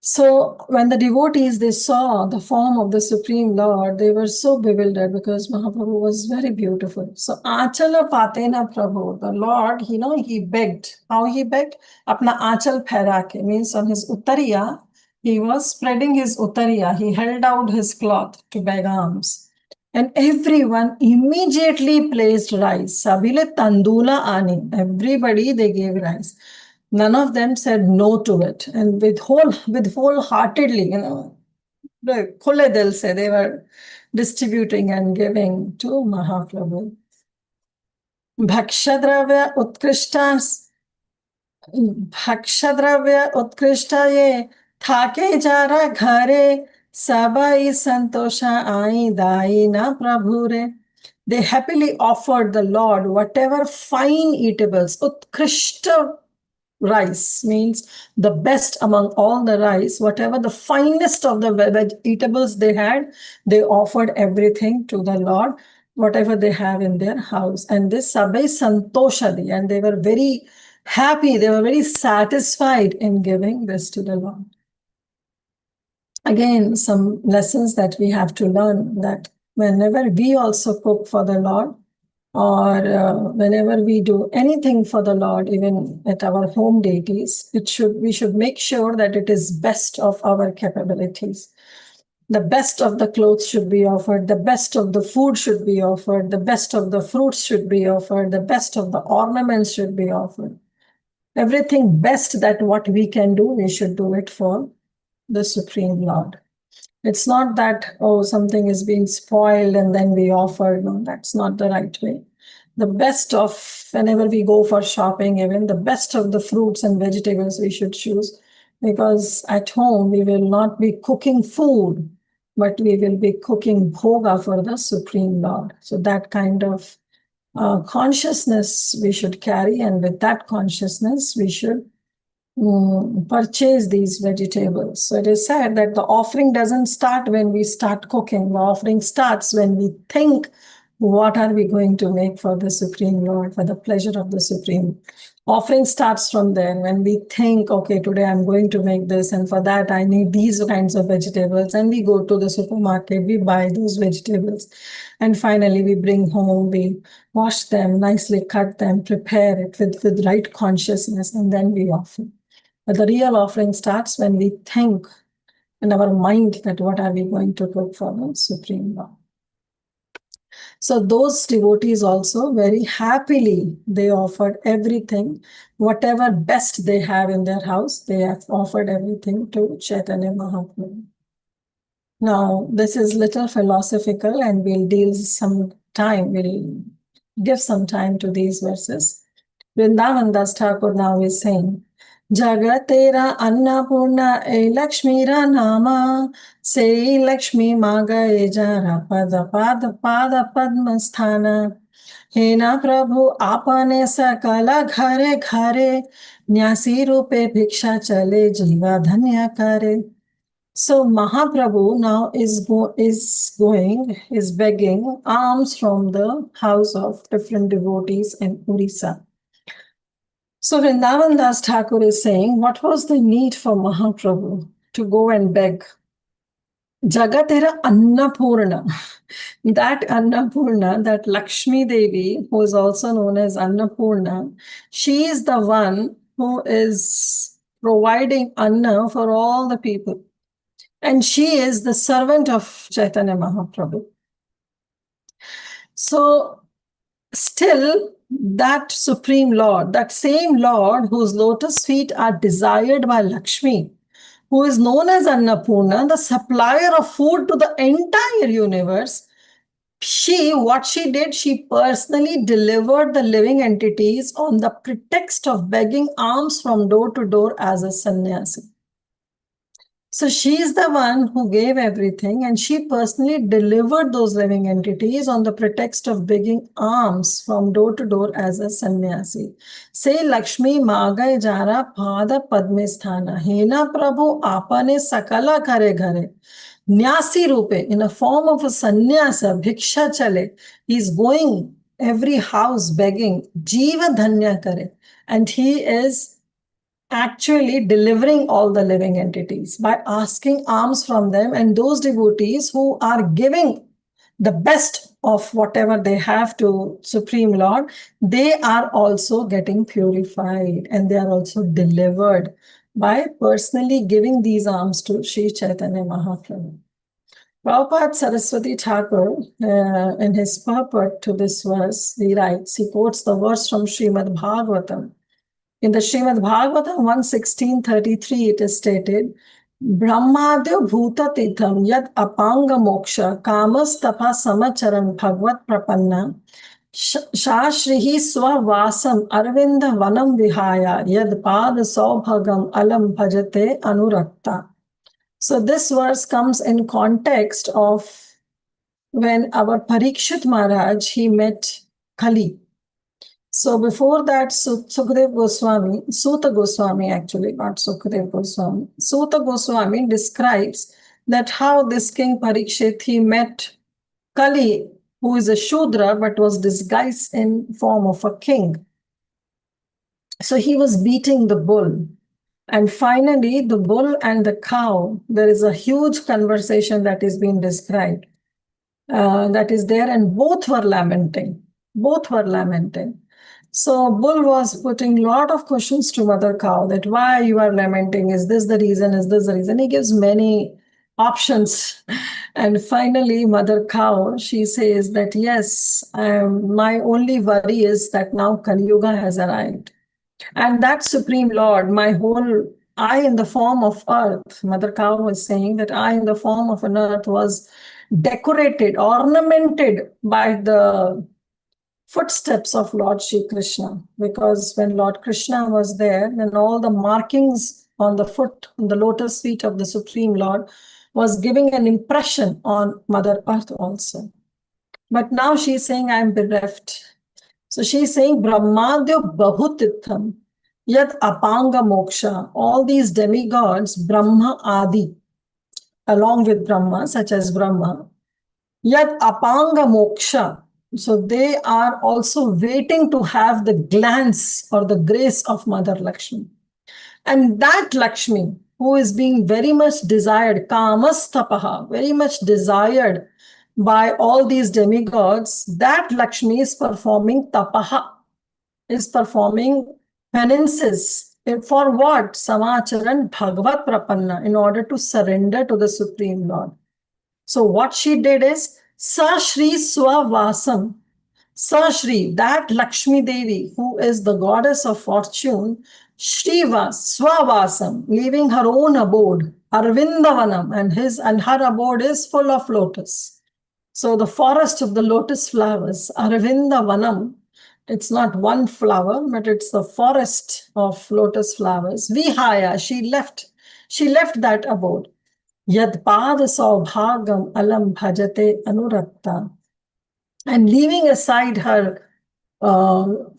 So when the devotees, they saw the form of the Supreme Lord, they were so bewildered because Mahaprabhu was very beautiful. So Achala Patena Prabhu, the Lord, he begged. How he begged? Apna Achal Phairake, means on his Uttariya, he was spreading his Uttariya. He held out his cloth to beg alms. And everyone immediately placed rice. Sabile Tandula Ani. Everybody, they gave rice. None of them said no to it. And with wholeheartedly, the khule dil se, they were distributing and giving to Mahaprabhu. Bhakshadravya utkrishta ye thake jara ghare sabai santosha ai dai na prabhure. They happily offered the Lord whatever fine eatables. Utkrishta rice means the best among all the rice, whatever the finest of the eatables they had, they offered everything to the Lord, whatever they have in their house. And this sabai santoshadi, and they were very happy, they were very satisfied in giving this to the Lord. Again, some lessons that we have to learn, that whenever we also cook for the Lord, or whenever we do anything for the Lord, even at our home deities, we should make sure that it is best of our capabilities. The best of the clothes should be offered, the best of the food should be offered, the best of the fruits should be offered, the best of the ornaments should be offered. Everything best that what we can do, we should do it for the Supreme Lord. It's not that, something is being spoiled and then we offer. No, that's not the right way. The best of, whenever we go for shopping, even the best of the fruits and vegetables we should choose, because at home we will not be cooking food, but we will be cooking bhoga for the Supreme Lord. So that kind of consciousness we should carry, and with that consciousness we should purchase these vegetables. So it is said that the offering doesn't start when we start cooking. The offering starts when we think, what are we going to make for the Supreme Lord, for the pleasure of the Supreme? Offering starts from there. When we think, okay, today I'm going to make this, and for that I need these kinds of vegetables, and we go to the supermarket, we buy those vegetables, and finally we bring home, we wash them, nicely cut them, prepare it with right consciousness, and then we offer. But the real offering starts when we think in our mind that what are we going to cook for the Supreme Lord. So those devotees also very happily, they offered everything, whatever best they have in their house, they have offered everything to Chaitanya Mahaprabhu. Now, this is little philosophical, and we'll give some time to these verses. Vrindavan Das Thakur now is saying, Jagat tera annapurna e Lakshmi ra nama, se Lakshmi maga e jara pada padma sthana. Hena Prabhu apane sakala ghare ghare, nyasi rupe bhiksha chale jiva dhanya kare. So Mahaprabhu now is begging alms from the house of different devotees in Orissa. So Vrindavan Das Thakur is saying, what was the need for Mahaprabhu to go and beg? Jagatera Annapurna. That Annapurna, that Lakshmi Devi, who is also known as Annapurna, she is the one who is providing Anna for all the people. And she is the servant of Chaitanya Mahaprabhu. So still, that Supreme Lord, that same Lord whose lotus feet are desired by Lakshmi, who is known as Annapurna, the supplier of food to the entire universe, what she did, she personally delivered the living entities on the pretext of begging alms from door to door as a sannyasi. So she is the one who gave everything, and she personally delivered those living entities on the pretext of begging alms from door to door as a sannyasi. Say Lakshmi Magai Jara Pada Padme Sthana. Hena Prabhu Apane Sakala Kare Ghare. Nyasi Rupe, in a form of a sannyasa, Bhiksha Chale. He is going every house begging, Jiva Dhanya Kare. And he is actually delivering all the living entities by asking alms from them, and those devotees who are giving the best of whatever they have to Supreme Lord, they are also getting purified and they are also delivered by personally giving these alms to Sri Chaitanya Mahaprabhu. Prabhupada Saraswati Thakur, in his purport to this verse, he writes, he quotes the verse from Srimad Bhagavatam. In the Srimad Bhagavatam 1:16-33, it is stated, Brahmadya bhuta titham yad apanga moksha kamas tapa samacharan bhagvat prapanna shashrihi swavasam arvinda vanam vihaya yad pada saubhagam alam bhajate anurakta. So this verse comes in context of when our Parikshit Maharaj, he met Kali. So before that, Sukadev Goswami, Suta Goswami actually, not Sukadev Goswami, Suta Goswami describes that how this king Parikshit, he met Kali, who is a Shudra but was disguised in form of a king. So he was beating the bull. And finally, the bull and the cow, there is a huge conversation that is being described. That is there, and both were lamenting. Both were lamenting. So bull was putting a lot of questions to mother cow, that why you are lamenting, is this the reason, is this the reason? He gives many options. And finally, mother cow, she says that yes, my only worry is that now Kali Yuga has arrived. And that Supreme Lord, I in the form of earth, mother cow was saying that I in the form of an earth was decorated, ornamented by the footsteps of Lord Shri Krishna. Because when Lord Krishna was there, then all the markings on the lotus feet of the Supreme Lord was giving an impression on Mother Earth also. But now she's saying, I'm bereft. So she's saying, Brahmadya Bahutitham, Yat Apanga Moksha, all these demigods, Brahma Adi, along with Brahma, such as Brahma, Yat Apanga Moksha. So they are also waiting to have the glance or the grace of Mother Lakshmi. And that Lakshmi, who is being very much desired, Kamastapaha, very much desired by all these demigods, that Lakshmi is performing tapaha, is performing penances. For what? Samacharan Bhagavat Prapanna, in order to surrender to the Supreme Lord. So what she did is, Sashri Swavasam, Sashri, that Lakshmi Devi, who is the goddess of fortune, Shriva Swavasam, leaving her own abode, Arvindavanam, and her abode is full of lotus. So the forest of the lotus flowers, Arvindavanam, it's not one flower, but it's the forest of lotus flowers. Vihaya, she left that abode. Yad pada saubhagam alam bhajate anurakta. And leaving aside her her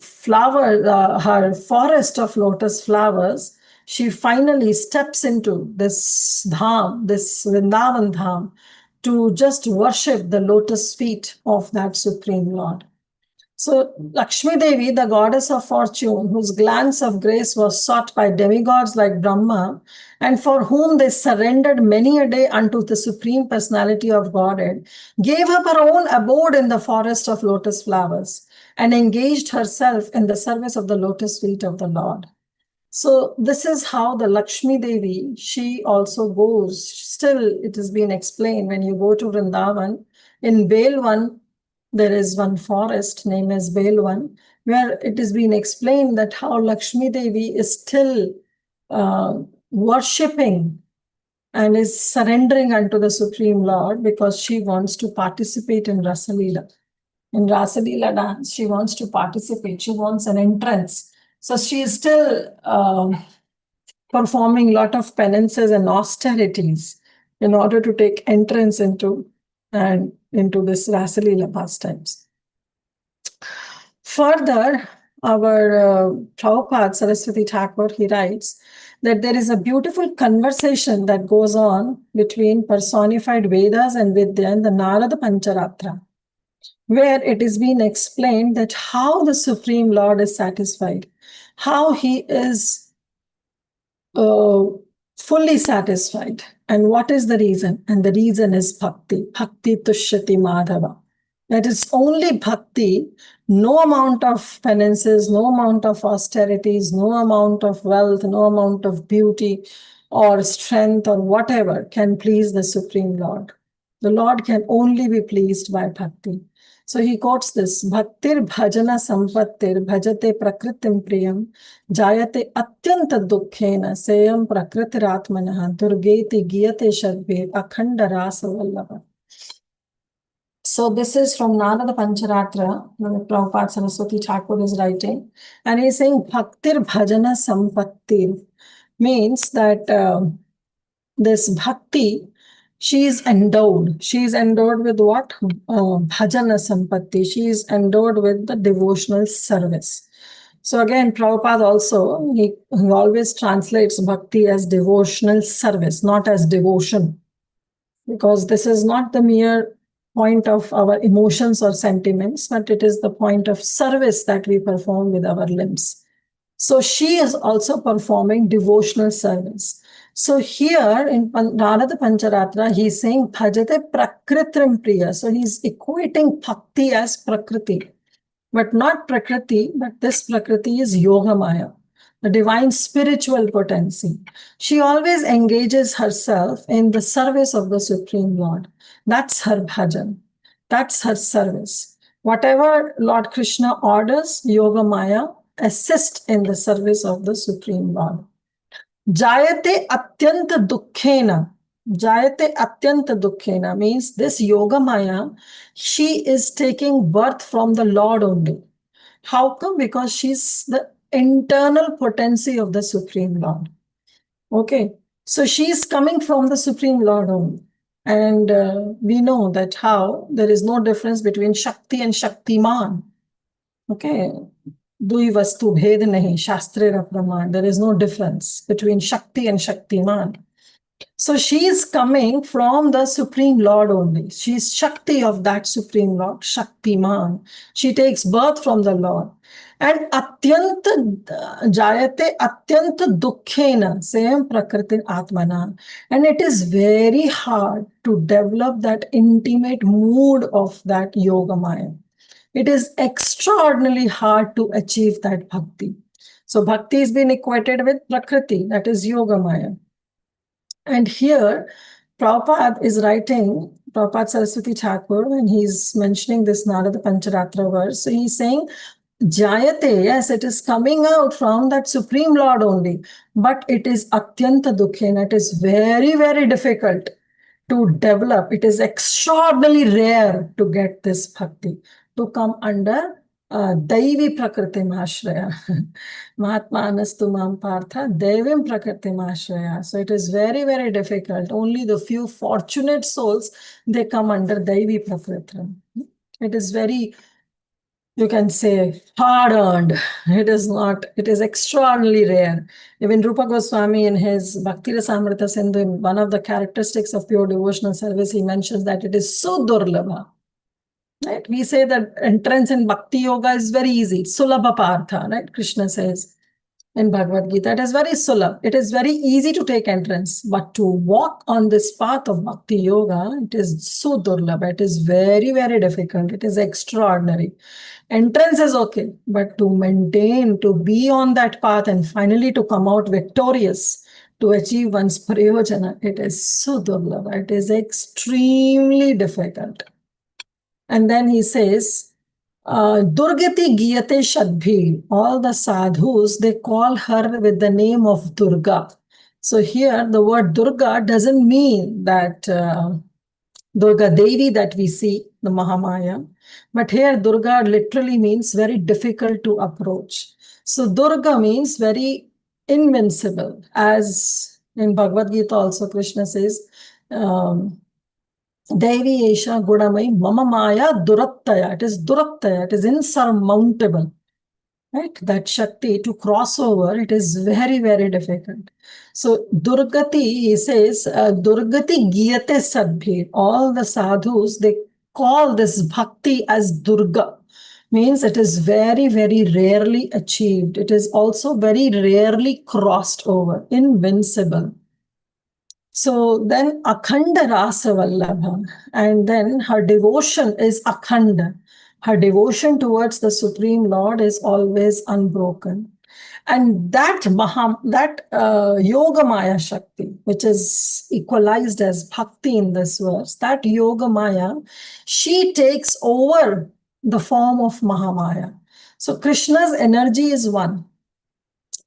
forest of lotus flowers, she finally steps into this dham, this Vrindavan dham, to just worship the lotus feet of that Supreme Lord. So Lakshmi Devi, the goddess of fortune, whose glance of grace was sought by demigods like Brahma, and for whom they surrendered many a day unto the Supreme Personality of Godhead, gave up her own abode in the forest of lotus flowers and engaged herself in the service of the lotus feet of the Lord. So this is how the Lakshmi Devi, she also goes. Still, it has been explained when you go to Vrindavan, in Belwan, there is one forest named as Belwan, where it has been explained that how Lakshmi Devi is still worshipping and is surrendering unto the Supreme Lord because she wants to participate in Rasa Leela. In Rasa Leela dance, she wants to participate. She wants an entrance. So she is still performing a lot of penances and austerities in order to take entrance into this Rasa Leela pastimes. Further, our Prabhupada Saraswati Thakur, he writes that there is a beautiful conversation that goes on between personified Vedas and Vidya in the Narada Pancharatra, where it is being explained that how the Supreme Lord is satisfied, how he is fully satisfied, and what is the reason? And the reason is bhakti. Bhakti tushyati madhava. That is only bhakti. No amount of penances, no amount of austerities, no amount of wealth, no amount of beauty or strength or whatever can please the Supreme Lord. The Lord can only be pleased by bhakti. So he quotes this, Bhaktir bhajana sampattir bhajate prakritim priyam jayate atyanta dukkhena seyam prakritirātmanaha durgeti giyate shadbhe akhanda rasa vallabha. So this is from Narada Pancharatra, when Prabhupada Saraswati Thakur is writing. And he's saying Bhaktir Bhajana Sampattir means that this bhakti, she is endowed. She is endowed with what? Bhajana Sampatti. She is endowed with the devotional service. So again, Prabhupada also, he always translates bhakti as devotional service, not as devotion. Because this is not the mere point of our emotions or sentiments, but it is the point of service that we perform with our limbs. So she is also performing devotional service. So here in Narada Pancharatra, he's saying bhajate prakritrim priya. So he's equating bhakti as prakriti, but not prakriti, but this prakriti is yogamaya, the divine spiritual potency. She always engages herself in the service of the Supreme Lord. That's her bhajan. That's her service. Whatever Lord Krishna orders, yogamaya assist in the service of the Supreme Lord. Jayate atyanta dukkhena. Jayate atyanta dukkhena means this yogamaya, she is taking birth from the Lord only. How come? Because she's the internal potency of the Supreme Lord. Okay, so she's coming from the Supreme Lord only. And we know that how there is no difference between Shakti and Shaktiman. Okay, Dui vastu bhed nahi, Shastrera praman. There is no difference between Shakti and Shaktiman. So she is coming from the Supreme Lord only. She is Shakti of that Supreme Lord, Shaktiman. She takes birth from the Lord. And atyanta jayate atyanta dukkhena, same prakriti atmana. And it is very hard to develop that intimate mood of that yogamaya. It is extraordinarily hard to achieve that bhakti. So bhakti has been equated with prakriti, that is yogamaya. And here, Prabhupada is writing, Prabhupada Saraswati Thakur, when he's mentioning this Narada Pancharatra verse, so he's saying, Jayate, yes, it is coming out from that Supreme Lord only, but it is atyanta dukkhena, it is very, very difficult to develop. It is extraordinarily rare to get this bhakti, to come under Daivi Prakritim Ashraya. Mahatma Anastu Mam Partha, Devim Prakritim Ashraya. So it is very, very difficult. Only the few fortunate souls, they come under Daivi Prakritim. It is very you can say, hard-earned. It is not, it is extraordinarily rare. Even Rupa Goswami in his Bhakti Rasamrita Sindhu, in one of the characteristics of pure devotional service, he mentions that it is so durlabha. Right? We say that entrance in Bhakti Yoga is very easy. It's Sulabha Partha, right? Krishna says in Bhagavad Gita. It is very sulabh. It is very easy to take entrance. But to walk on this path of Bhakti Yoga, it is so durlabha. It is very, very difficult. It is extraordinary. Entrance is okay, but to maintain, to be on that path and finally to come out victorious, to achieve one's prayojana, it is so durlabha. It is extremely difficult. And then he says, Durgati Giyate Shadbhi, all the sadhus, they call her with the name of Durga. So here the word Durga doesn't mean that Durga Devi that we see, the Mahamaya, but here Durga literally means very difficult to approach. So Durga means very invincible, as in Bhagavad Gita also Krishna says, Devi Esha Gudamai Mama Maya Durattaya. It is Durattaya, it is insurmountable. Right? That Shakti to cross over, it is very, very difficult. So Durgati, he says, Durgati Giyate Sadbhi. All the sadhus, they call this bhakti as Durga. Means it is very, very rarely achieved. It is also very rarely crossed over, invincible. So then Akhanda Rasa Vallabha, and then her devotion is Akhanda. Her devotion towards the Supreme Lord is always unbroken. And that Yoga Maya Shakti, which is equalized as Bhakti in this verse, that Yoga Maya, she takes over the form of Mahamaya. So Krishna's energy is one.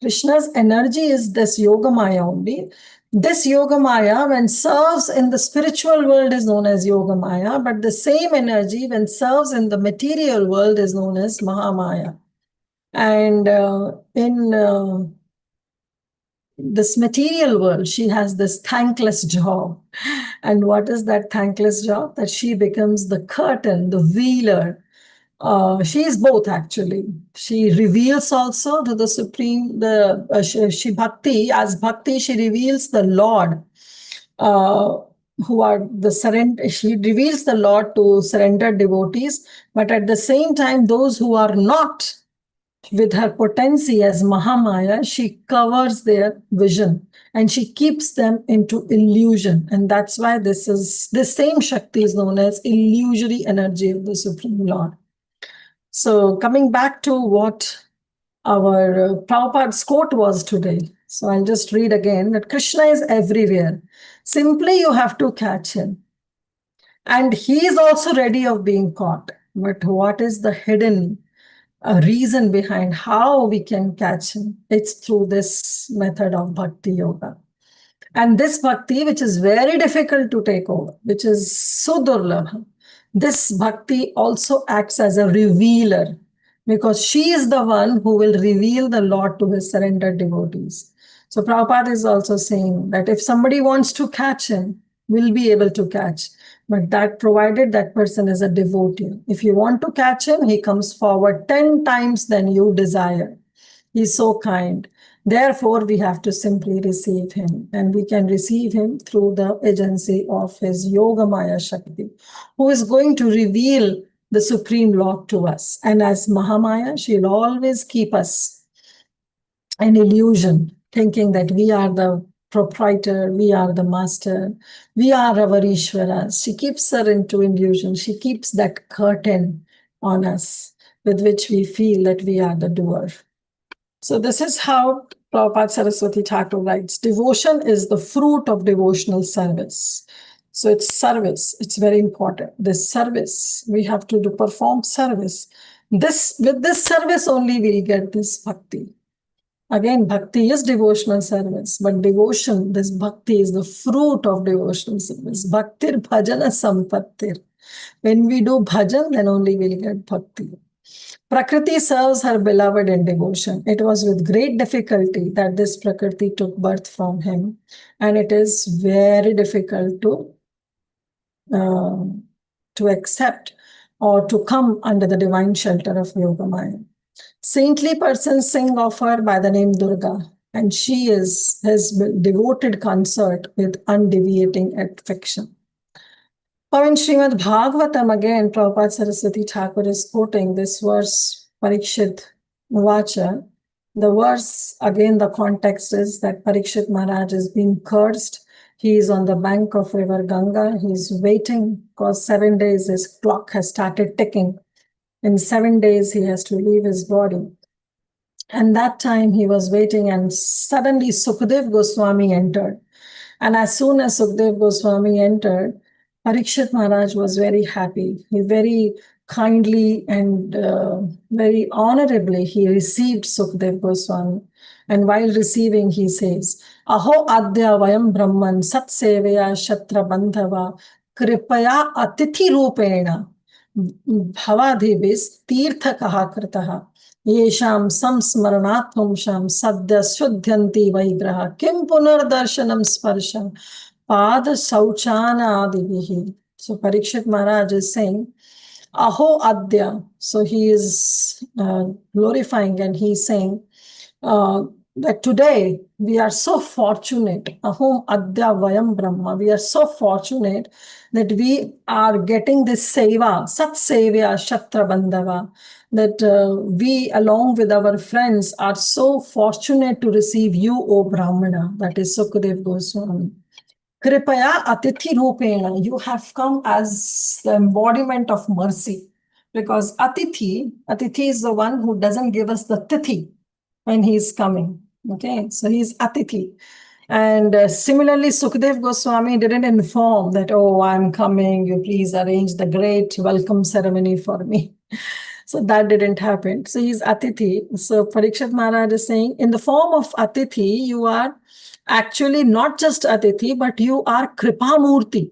Krishna's energy is this Yoga Maya only. This Yoga Maya, when serves in the spiritual world, is known as Yoga Maya, but the same energy, when serves in the material world, is known as Mahamaya. And in this material world, she has this thankless job. And what is that thankless job? That she becomes the curtain, the veiler. She is both actually. She reveals also to the Supreme, she Bhakti, as Bhakti, she reveals the Lord, who are the surrender. She reveals the Lord to surrendered devotees, but at the same time, those who are not with her potency as Mahamaya, she covers their vision and she keeps them into illusion. And that's why this same Shakti is known as illusory energy of the Supreme Lord. So coming back to what our Prabhupada's quote was today. So I'll just read again that Krishna is everywhere. Simply you have to catch him. And he is also ready of being caught. But what is the hidden reason behind how we can catch him? It's through this method of bhakti yoga. And this bhakti, which is very difficult to take over, which is so durlabha, this bhakti also acts as a revealer, because she is the one who will reveal the Lord to his surrendered devotees. So Prabhupada is also saying that if somebody wants to catch him, will be able to catch, but that provided that person is a devotee. If you want to catch him, he comes forward 10 times than you desire. He's so kind. Therefore, we have to simply receive him, and we can receive him through the agency of his Yoga Maya Shakti, who is going to reveal the Supreme Lord to us. And as Mahamaya, she'll always keep us in illusion, thinking that we are the proprietor, we are the master, we are our Ishwaras. She keeps her into illusion. She keeps that curtain on us with which we feel that we are the doer. So this is how Prabhupada Saraswati Thakur writes, devotion is the fruit of devotional service. So it's service. It's very important. This service, we have to perform service. With this service only we'll get this bhakti. Again, bhakti is devotional service, but devotion, this bhakti is the fruit of devotional service. Bhaktir bhajana sampattir. When we do bhajan, then only we'll get bhakti. Prakriti serves her beloved in devotion. It was with great difficulty that this Prakriti took birth from him, and it is very difficult to accept or to come under the divine shelter of Yogamaya. Saintly persons sing of her by the name Durga, and she is his devoted consort with undeviating affection. Now in Srimad Bhagavatam, again, Prabhupada Saraswati Thakur is quoting this verse, Parikshit Vacha. The verse, again, the context is that Parikshit Maharaj is being cursed. He is on the bank of river Ganga. He is waiting because 7 days his clock has started ticking. In 7 days, he has to leave his body. And that time he was waiting, and suddenly Sukadev Goswami entered. And as soon as Sukadev Goswami entered, Parikshit Maharaj was very happy. He very kindly and very honorably he received Sukadev Goswami. And while receiving, he says, Aho adya vayam brahman sat seveya shatra bandhava kripaya atithi rupena bhavadhibis tirtha kaha kritaha yesham samsmaranat pumsham sadya shuddhanti vaigraha kim punardarshanam sparsham pada sauchana adivihi. So Parikshit Maharaj is saying, Aho adya. So he is glorifying, and he is saying that today we are so fortunate. Ahom adya vayam brahma. We are so fortunate that we are getting this seva, sat sevya shatra bandhava, that we along with our friends are so fortunate to receive you, O Brahmana, that is Sukadev Goswami. Kripaya atithi rupena, you have come as the embodiment of mercy. Because atithi is the one who doesn't give us the tithi when he is coming. Okay, so he is atithi. And similarly, Sukadev Goswami didn't inform that, oh, I'm coming, you please arrange the great welcome ceremony for me. So that didn't happen. So he's atithi. So Parikshit Maharaj is saying, in the form of atithi, you are actually not just atithi, but you are kripamurti.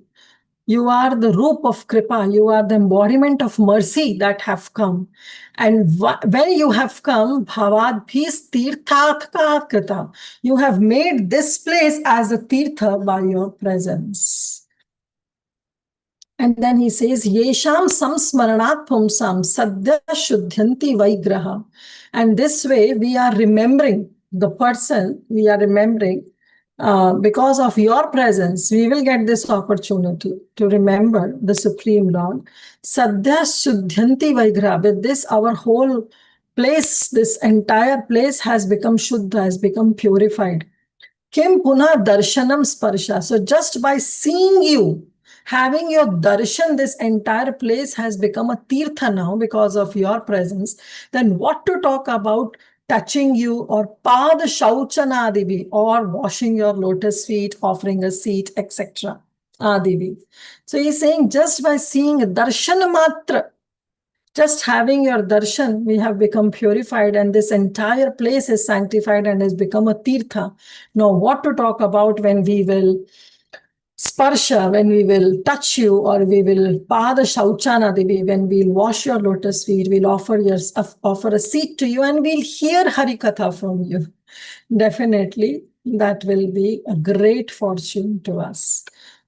You are the roop of kripa. You are the embodiment of mercy that have come. And when you have come, bhavad bhis tirthatka krita. You have made this place as a tirtha by your presence. And then he says, Yesham samsmaranat pumsam sadya shuddhanti vaigraha. And this way we are remembering the person, we are remembering because of your presence, we will get this opportunity to remember the Supreme Lord. Sadhya Shuddhanti Vaigraha. With this, our whole place, this entire place has become Shuddha, has become purified. Kim Puna Darshanam Sparsha. So just by seeing you, having your darshan, this entire place has become a tirtha now because of your presence. Then what to talk about touching you or pad shauchana adivi, or washing your lotus feet, offering a seat, etc. Adivi. So he's saying just by seeing darshan matra, just having your darshan, we have become purified, and this entire place is sanctified and has become a tirtha. Now what to talk about when we will sparsha, when we will touch you, or we will pada shauchana devi, when we'll wash your lotus feet, we'll offer a seat to you, and we'll hear Harikatha from you. Definitely, that will be a great fortune to us.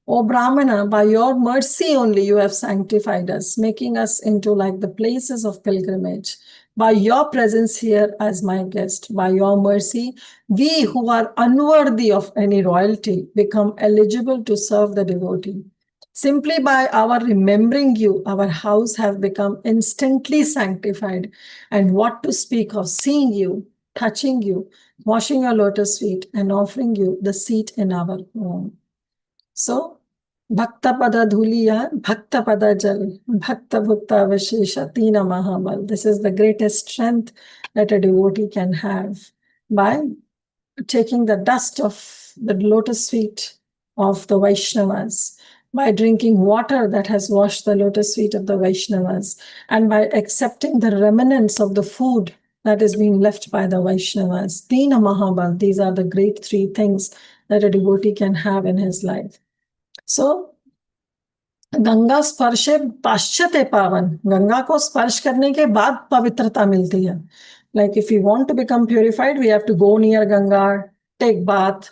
O Brahmana, by your mercy only you have sanctified us, making us into like the places of pilgrimage. By your presence here as my guest, by your mercy, we who are unworthy of any royalty become eligible to serve the devotee. Simply by our remembering you, our house have become instantly sanctified. And what to speak of seeing you, touching you, washing your lotus feet, and offering you the seat in our home. So, Bhakta Pada Dhuliya, Bhakta Pada Jal, Bhakta Bhutta Vashesha, Tina Mahabal. This is the greatest strength that a devotee can have by taking the dust of the lotus feet of the Vaishnavas, by drinking water that has washed the lotus feet of the Vaishnavas, and by accepting the remnants of the food that is being left by the Vaishnavas. Tina Mahabal, these are the great three things that a devotee can have in his life. So, Ganga स्पर्शे पाश्चात्य पावन, गंगा को स्पर्श करने के बाद पवित्रता मिलती है. Like if we want to become purified, we have to go near Ganga, take bath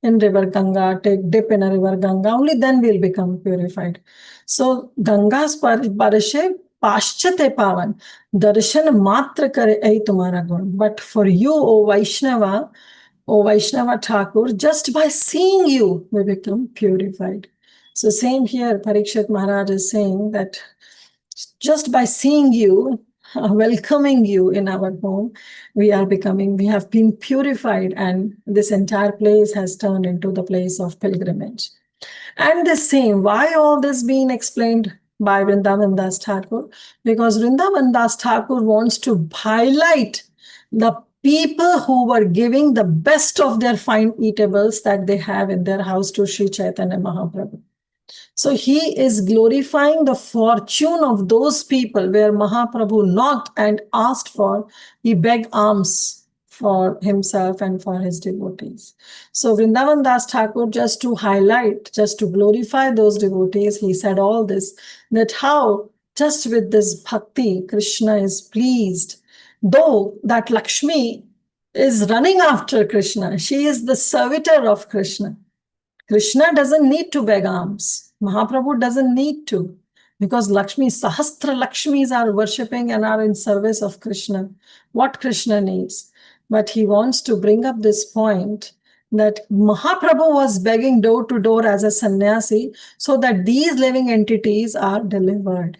in river Ganga, take dip in a river Ganga, only then we'll become purified. So Ganga Sparshe पाश्चते पावन, darshan matra kare ai tumhara gun. But for you, O Vaishnava Thakur, just by seeing you, we become purified. So same here, Parikshit Maharaj is saying that just by seeing you, welcoming you in our home, we have been purified, and this entire place has turned into the place of pilgrimage. And the same, why all this being explained by Vrindavan Das Thakur? Because Vrindavan Das Thakur wants to highlight the people who were giving the best of their fine eatables that they have in their house to Sri Chaitanya Mahaprabhu. So he is glorifying the fortune of those people where Mahaprabhu knocked and asked for, he begged alms for himself and for his devotees. So Vrindavan Das Thakur, just to highlight, just to glorify those devotees, he said all this, that how just with this bhakti, Krishna is pleased. Though that Lakshmi is running after Krishna, she is the servitor of Krishna. Krishna doesn't need to beg alms. Mahaprabhu doesn't need to, because Lakshmi, Sahastra Lakshmis are worshipping and are in service of Krishna. What Krishna needs? But he wants to bring up this point that Mahaprabhu was begging door to door as a sannyasi so that these living entities are delivered.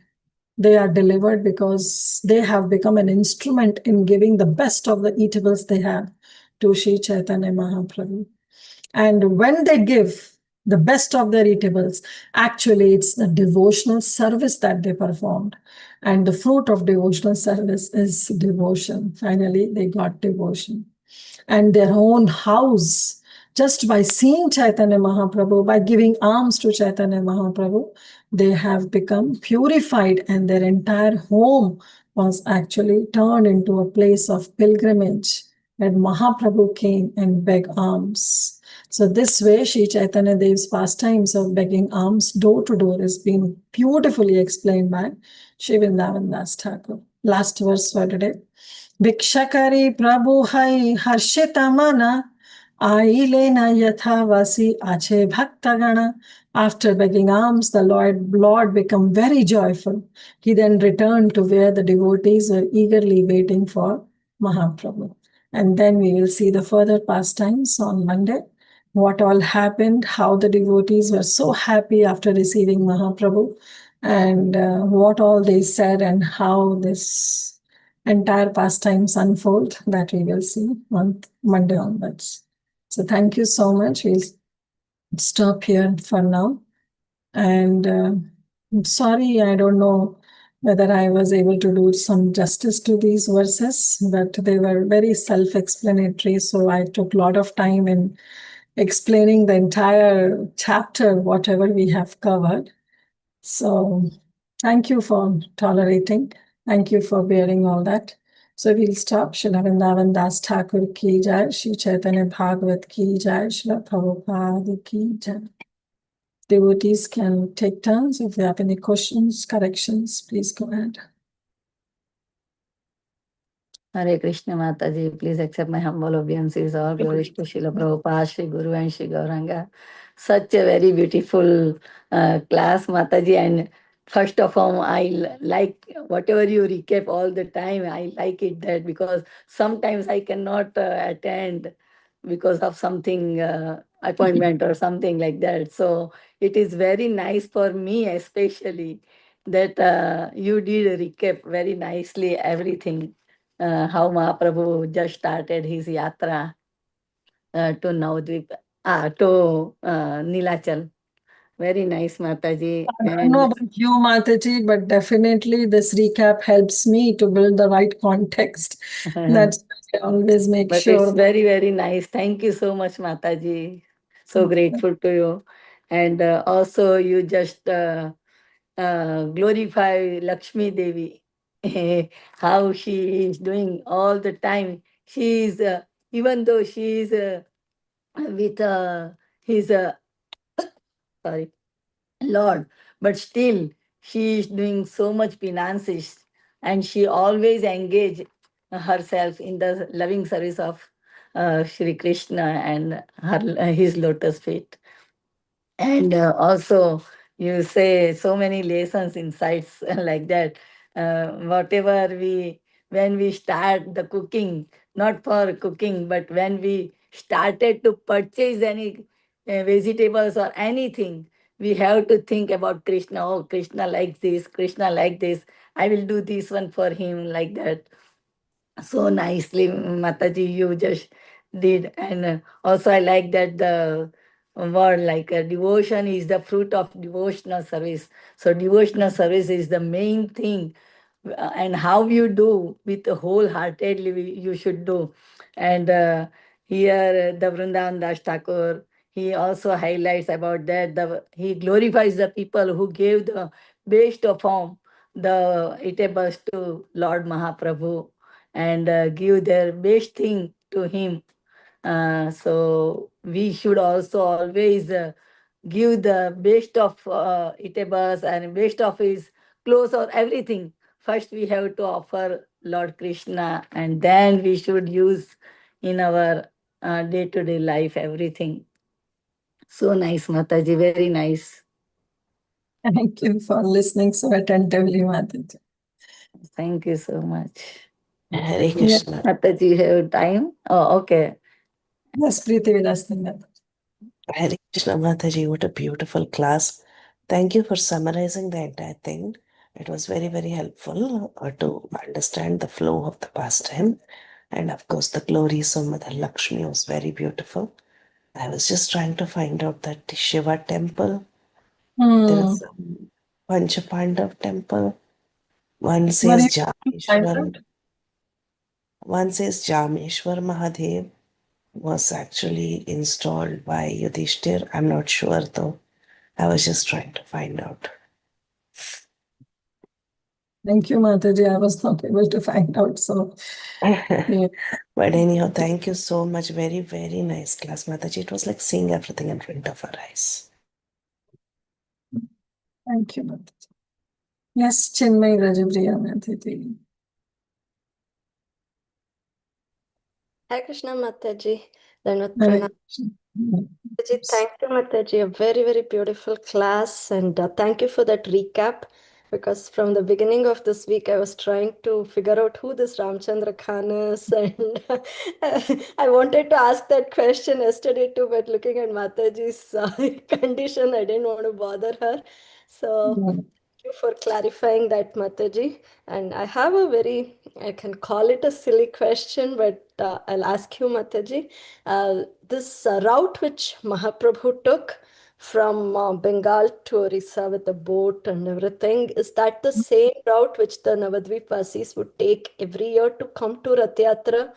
They are delivered because they have become an instrument in giving the best of the eatables they have to Sri Chaitanya Mahaprabhu. And when they give the best of their eatables, actually it's the devotional service that they performed. And the fruit of devotional service is devotion. Finally, they got devotion. And their own house, just by seeing Chaitanya Mahaprabhu, by giving alms to Chaitanya Mahaprabhu, they have become purified, and their entire home was actually turned into a place of pilgrimage when Mahaprabhu came and begged alms. So this way, Sri Chaitanya Dev's pastimes of begging alms door to door is being beautifully explained by Sri Vrindavan Das Thakur. Last verse for today. Bhikshakari Prabhu hai harshita mana, ailena yathavasi ache bhaktagana. After begging alms, the Lord became very joyful. He then returned to where the devotees were eagerly waiting for Mahaprabhu. And then we will see the further pastimes on Monday. What all happened, how the devotees were so happy after receiving Mahaprabhu, and what all they said, and how this entire pastimes unfold, that we will see on Monday onwards. So thank you so much. We'll stop here for now. And I'm sorry, I don't know whether I was able to do some justice to these verses, but they were very self-explanatory. So I took a lot of time in explaining the entire chapter, whatever we have covered. So thank you for tolerating. Thank you for bearing all that. So we'll stop. Srila Vrindavan Das Thakur ki jai, Sri Chaitanya Bhagavat ki jai, Srila Prabhupada ki jai. Devotees can take turns. If they have any questions, corrections, please go ahead. Hare Krishna Mataji, please accept my humble obeisances. All glories to Srila Prabhupada, Sri Guru and Sri Gauranga. Such a very beautiful class, Mataji. And first of all, I like whatever you recap all the time. I like it that because sometimes I cannot attend because of something appointment or something like that. So it is very nice for me, especially that you did recap very nicely everything. How Mahaprabhu just started his yatra to Navadvip, to Nilachal. Very nice, Mataji. I don't know about you, Mataji, but definitely this recap helps me to build the right context. That's why I always make but sure. it's very, very nice. Thank you so much, Mataji. So grateful to you. And also, you just glorify Lakshmi Devi, how she is doing all the time. She is, even though she is with his, sorry, Lord, but still she is doing so much penances and she always engage herself in the loving service of Sri Krishna and his lotus feet. And also, you say so many lessons, insights like that. whatever when we start the cooking, not for cooking, but when we started to purchase any vegetables or anything, we have to think about Krishna. Oh, Krishna likes this, Krishna like this. I will do this one for him, like that. So nicely, Mataji, you just did. And also, I like that the word like devotion is the fruit of devotional service. So, devotional service is the main thing. And how you do with wholeheartedly, you should do. And here, the Vrindavan Das Thakur, he also highlights about that. He glorifies the people who gave the best of the eatables to Lord Mahaprabhu and give their best thing to him. So we should also always give the best of eatables and best of his clothes or everything. First, we have to offer Lord Krishna, and then we should use in our day-to-day life everything. So nice, Mataji, very nice. Thank you for listening so attentively, Mataji. Thank you so much. Hare Krishna. Mataji, you have time? Oh, okay. Yes, Preeti will ask them that. Hare Krishna Mataji, what a beautiful class. Thank you for summarizing the entire thing. It was very, very helpful to understand the flow of the pastime. And of course, the glories of Mother Lakshmi was very beautiful. I was just trying to find out that the Shiva temple, there is some Panchapandav temple. One says Jameshwar. One says Jameshwar Mahadev was actually installed by Yudhishthir. I'm not sure though. I was just trying to find out. Thank you, Mataji. I was not able to find out. So, yeah. But anyhow, thank you so much. Very, very nice class, Mataji. It was like seeing everything in front of our eyes. Thank you, Mataji. Yes, Chinmay Rajapriya Mataji. Hi Krishna Mataji. Dandavat Hare pranam. Krishna. Mataji, thank you, Mataji. A very, very beautiful class. And thank you for that recap. Because from the beginning of this week, I was trying to figure out who this Ramchandra Khan is. And I wanted to ask that question yesterday too, but looking at Mataji's condition, I didn't want to bother her. So thank you for clarifying that, Mataji. And I have a very, I can call it a silly question, but I'll ask you, Mataji. This route which Mahaprabhu took from Bengal to Orissa with the boat and everything, is that the same route which the Navadvipasis would take every year to come to Rath Yatra?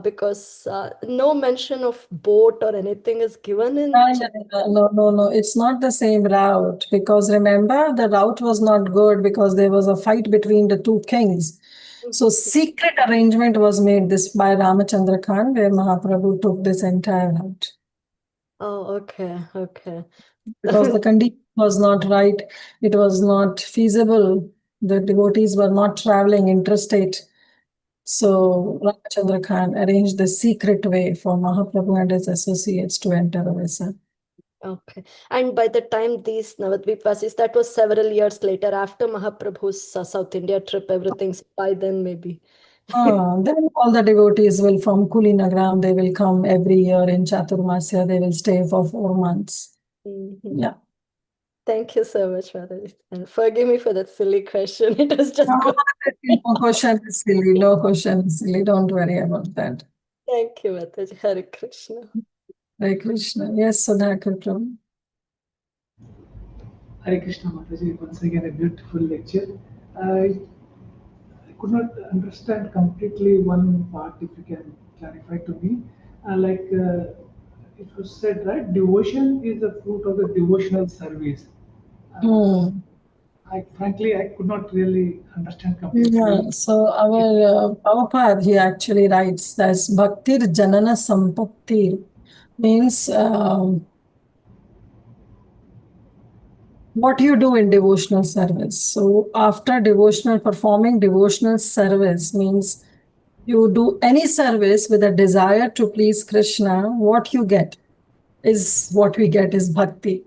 Because no mention of boat or anything is given in. No. It's not the same route because remember, the route was not good because there was a fight between the two kings. So secret arrangement was made this by Ramachandra Khan where Mahaprabhu took this entire route. Oh, okay. Because the condition was not right. It was not feasible. The devotees were not traveling interstate. So Ramachandra Khan arranged the secret way for Mahaprabhu and his associates to enter Orissa. Okay. And by the time these Navadvipasis, that was several years later after Mahaprabhu's South India trip, everything's by then maybe. Then all the devotees will from Kulinagram, they will come every year in Chaturmasya, they will stay for 4 months. Yeah. Thank you so much, Mataji. And forgive me for that silly question. It was just good. No question is silly. No question is silly. Don't worry about that. Thank you, Mataji. Hare Krishna. Hare Krishna. Yes, Sudhakar Prabhu. Hare Krishna Mataji, once again a beautiful lecture. I could not understand completely one part, if you can clarify to me. It was said, right, devotion is the fruit of the devotional service. I could not really understand completely. Yeah, so our Prabhupada, he actually writes that Bhaktir Janana Sampatti means what you do in devotional service. So after performing devotional service means you do any service with a desire to please Krishna, what you get is what we get is bhakti.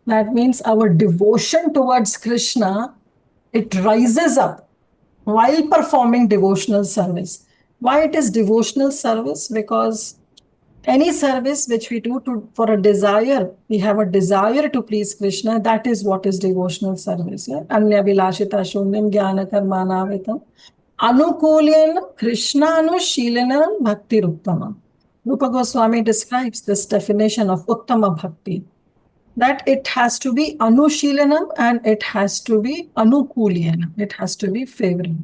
That means our devotion towards Krishna, it rises up while performing devotional service. Why it is devotional service? Because any service which we do for a desire, we have a desire to please Krishna, that is what is devotional service. Anya vilashita shunyam jnana karmanavitam anukulyena Krishnanushilena bhakti ruttama. Rupa Goswami describes this definition of uttama bhakti, that it has to be anushilanam and it has to be anukulyanam. It has to be favorable.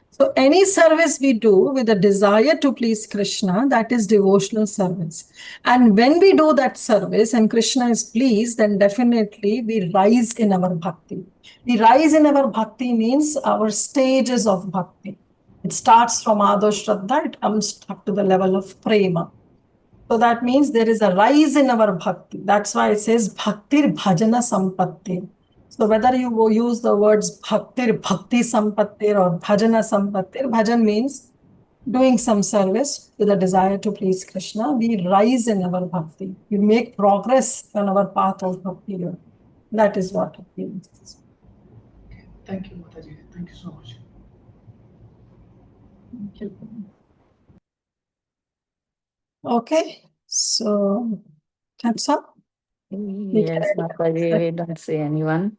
So any service we do with a desire to please Krishna, that is devotional service. And when we do that service and Krishna is pleased, then definitely we rise in our bhakti. The rise in our bhakti means our stages of bhakti. It starts from Ado Shraddha, it comes up to the level of prema. So that means there is a rise in our bhakti. That's why it says bhaktir bhajana sampatti. So whether you go use the words bhaktir bhakti sampattir or bhajana sampattir, bhajan means doing some service with a desire to please Krishna. We rise in our bhakti. We make progress on our path of bhakti. That is what it means. Thank you, Mataji. Thank you so much. Thank you. Okay, so that's all. Yes, Mataji, we don't see anyone.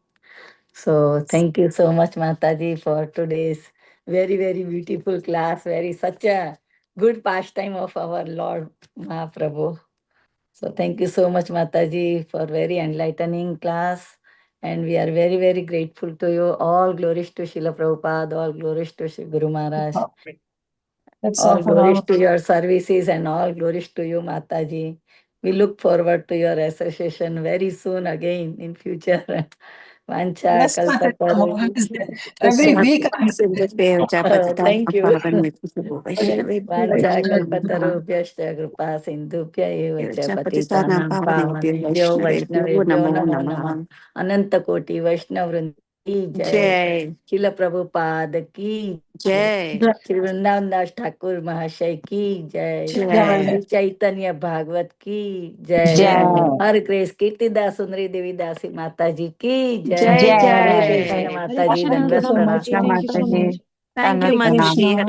So thank you so much, Mataji, for today's very, very beautiful class. Such a good pastime of our Lord Mahaprabhu. So thank you so much, Mataji, for very enlightening class. And we are very, very grateful to you. All glories to Srila Prabhupada, all glories to Shri Guru Maharaj. That's All all for glories now. to your services and all glories to you, Mataji. We look forward to your association very soon again in future. Vancha Yes, Mataji, I'm Kalpataru. always there. Every week I'm Thank you. Vancha there. Kalpatarubhyashta Kripa Sindhubhya eva cha patitanam pavanebhyo Vaishnavebhyo namo namah. Ananta Koti Vaishnav की जय शिल प्रभुपाद की जय श्री वृंदावन दास ठाकुर महाशय की जय श्री चैतन्य भागवत की जय हर कृष्ण कीर्तिदास सुंदरी देवी दासी माता जी की जय हरे कृष्ण माता जी Thank you दंडवत so प्रणाम much. Krishna Thank you so Mataji. much. Dandavat Hare Pranam. Krishna.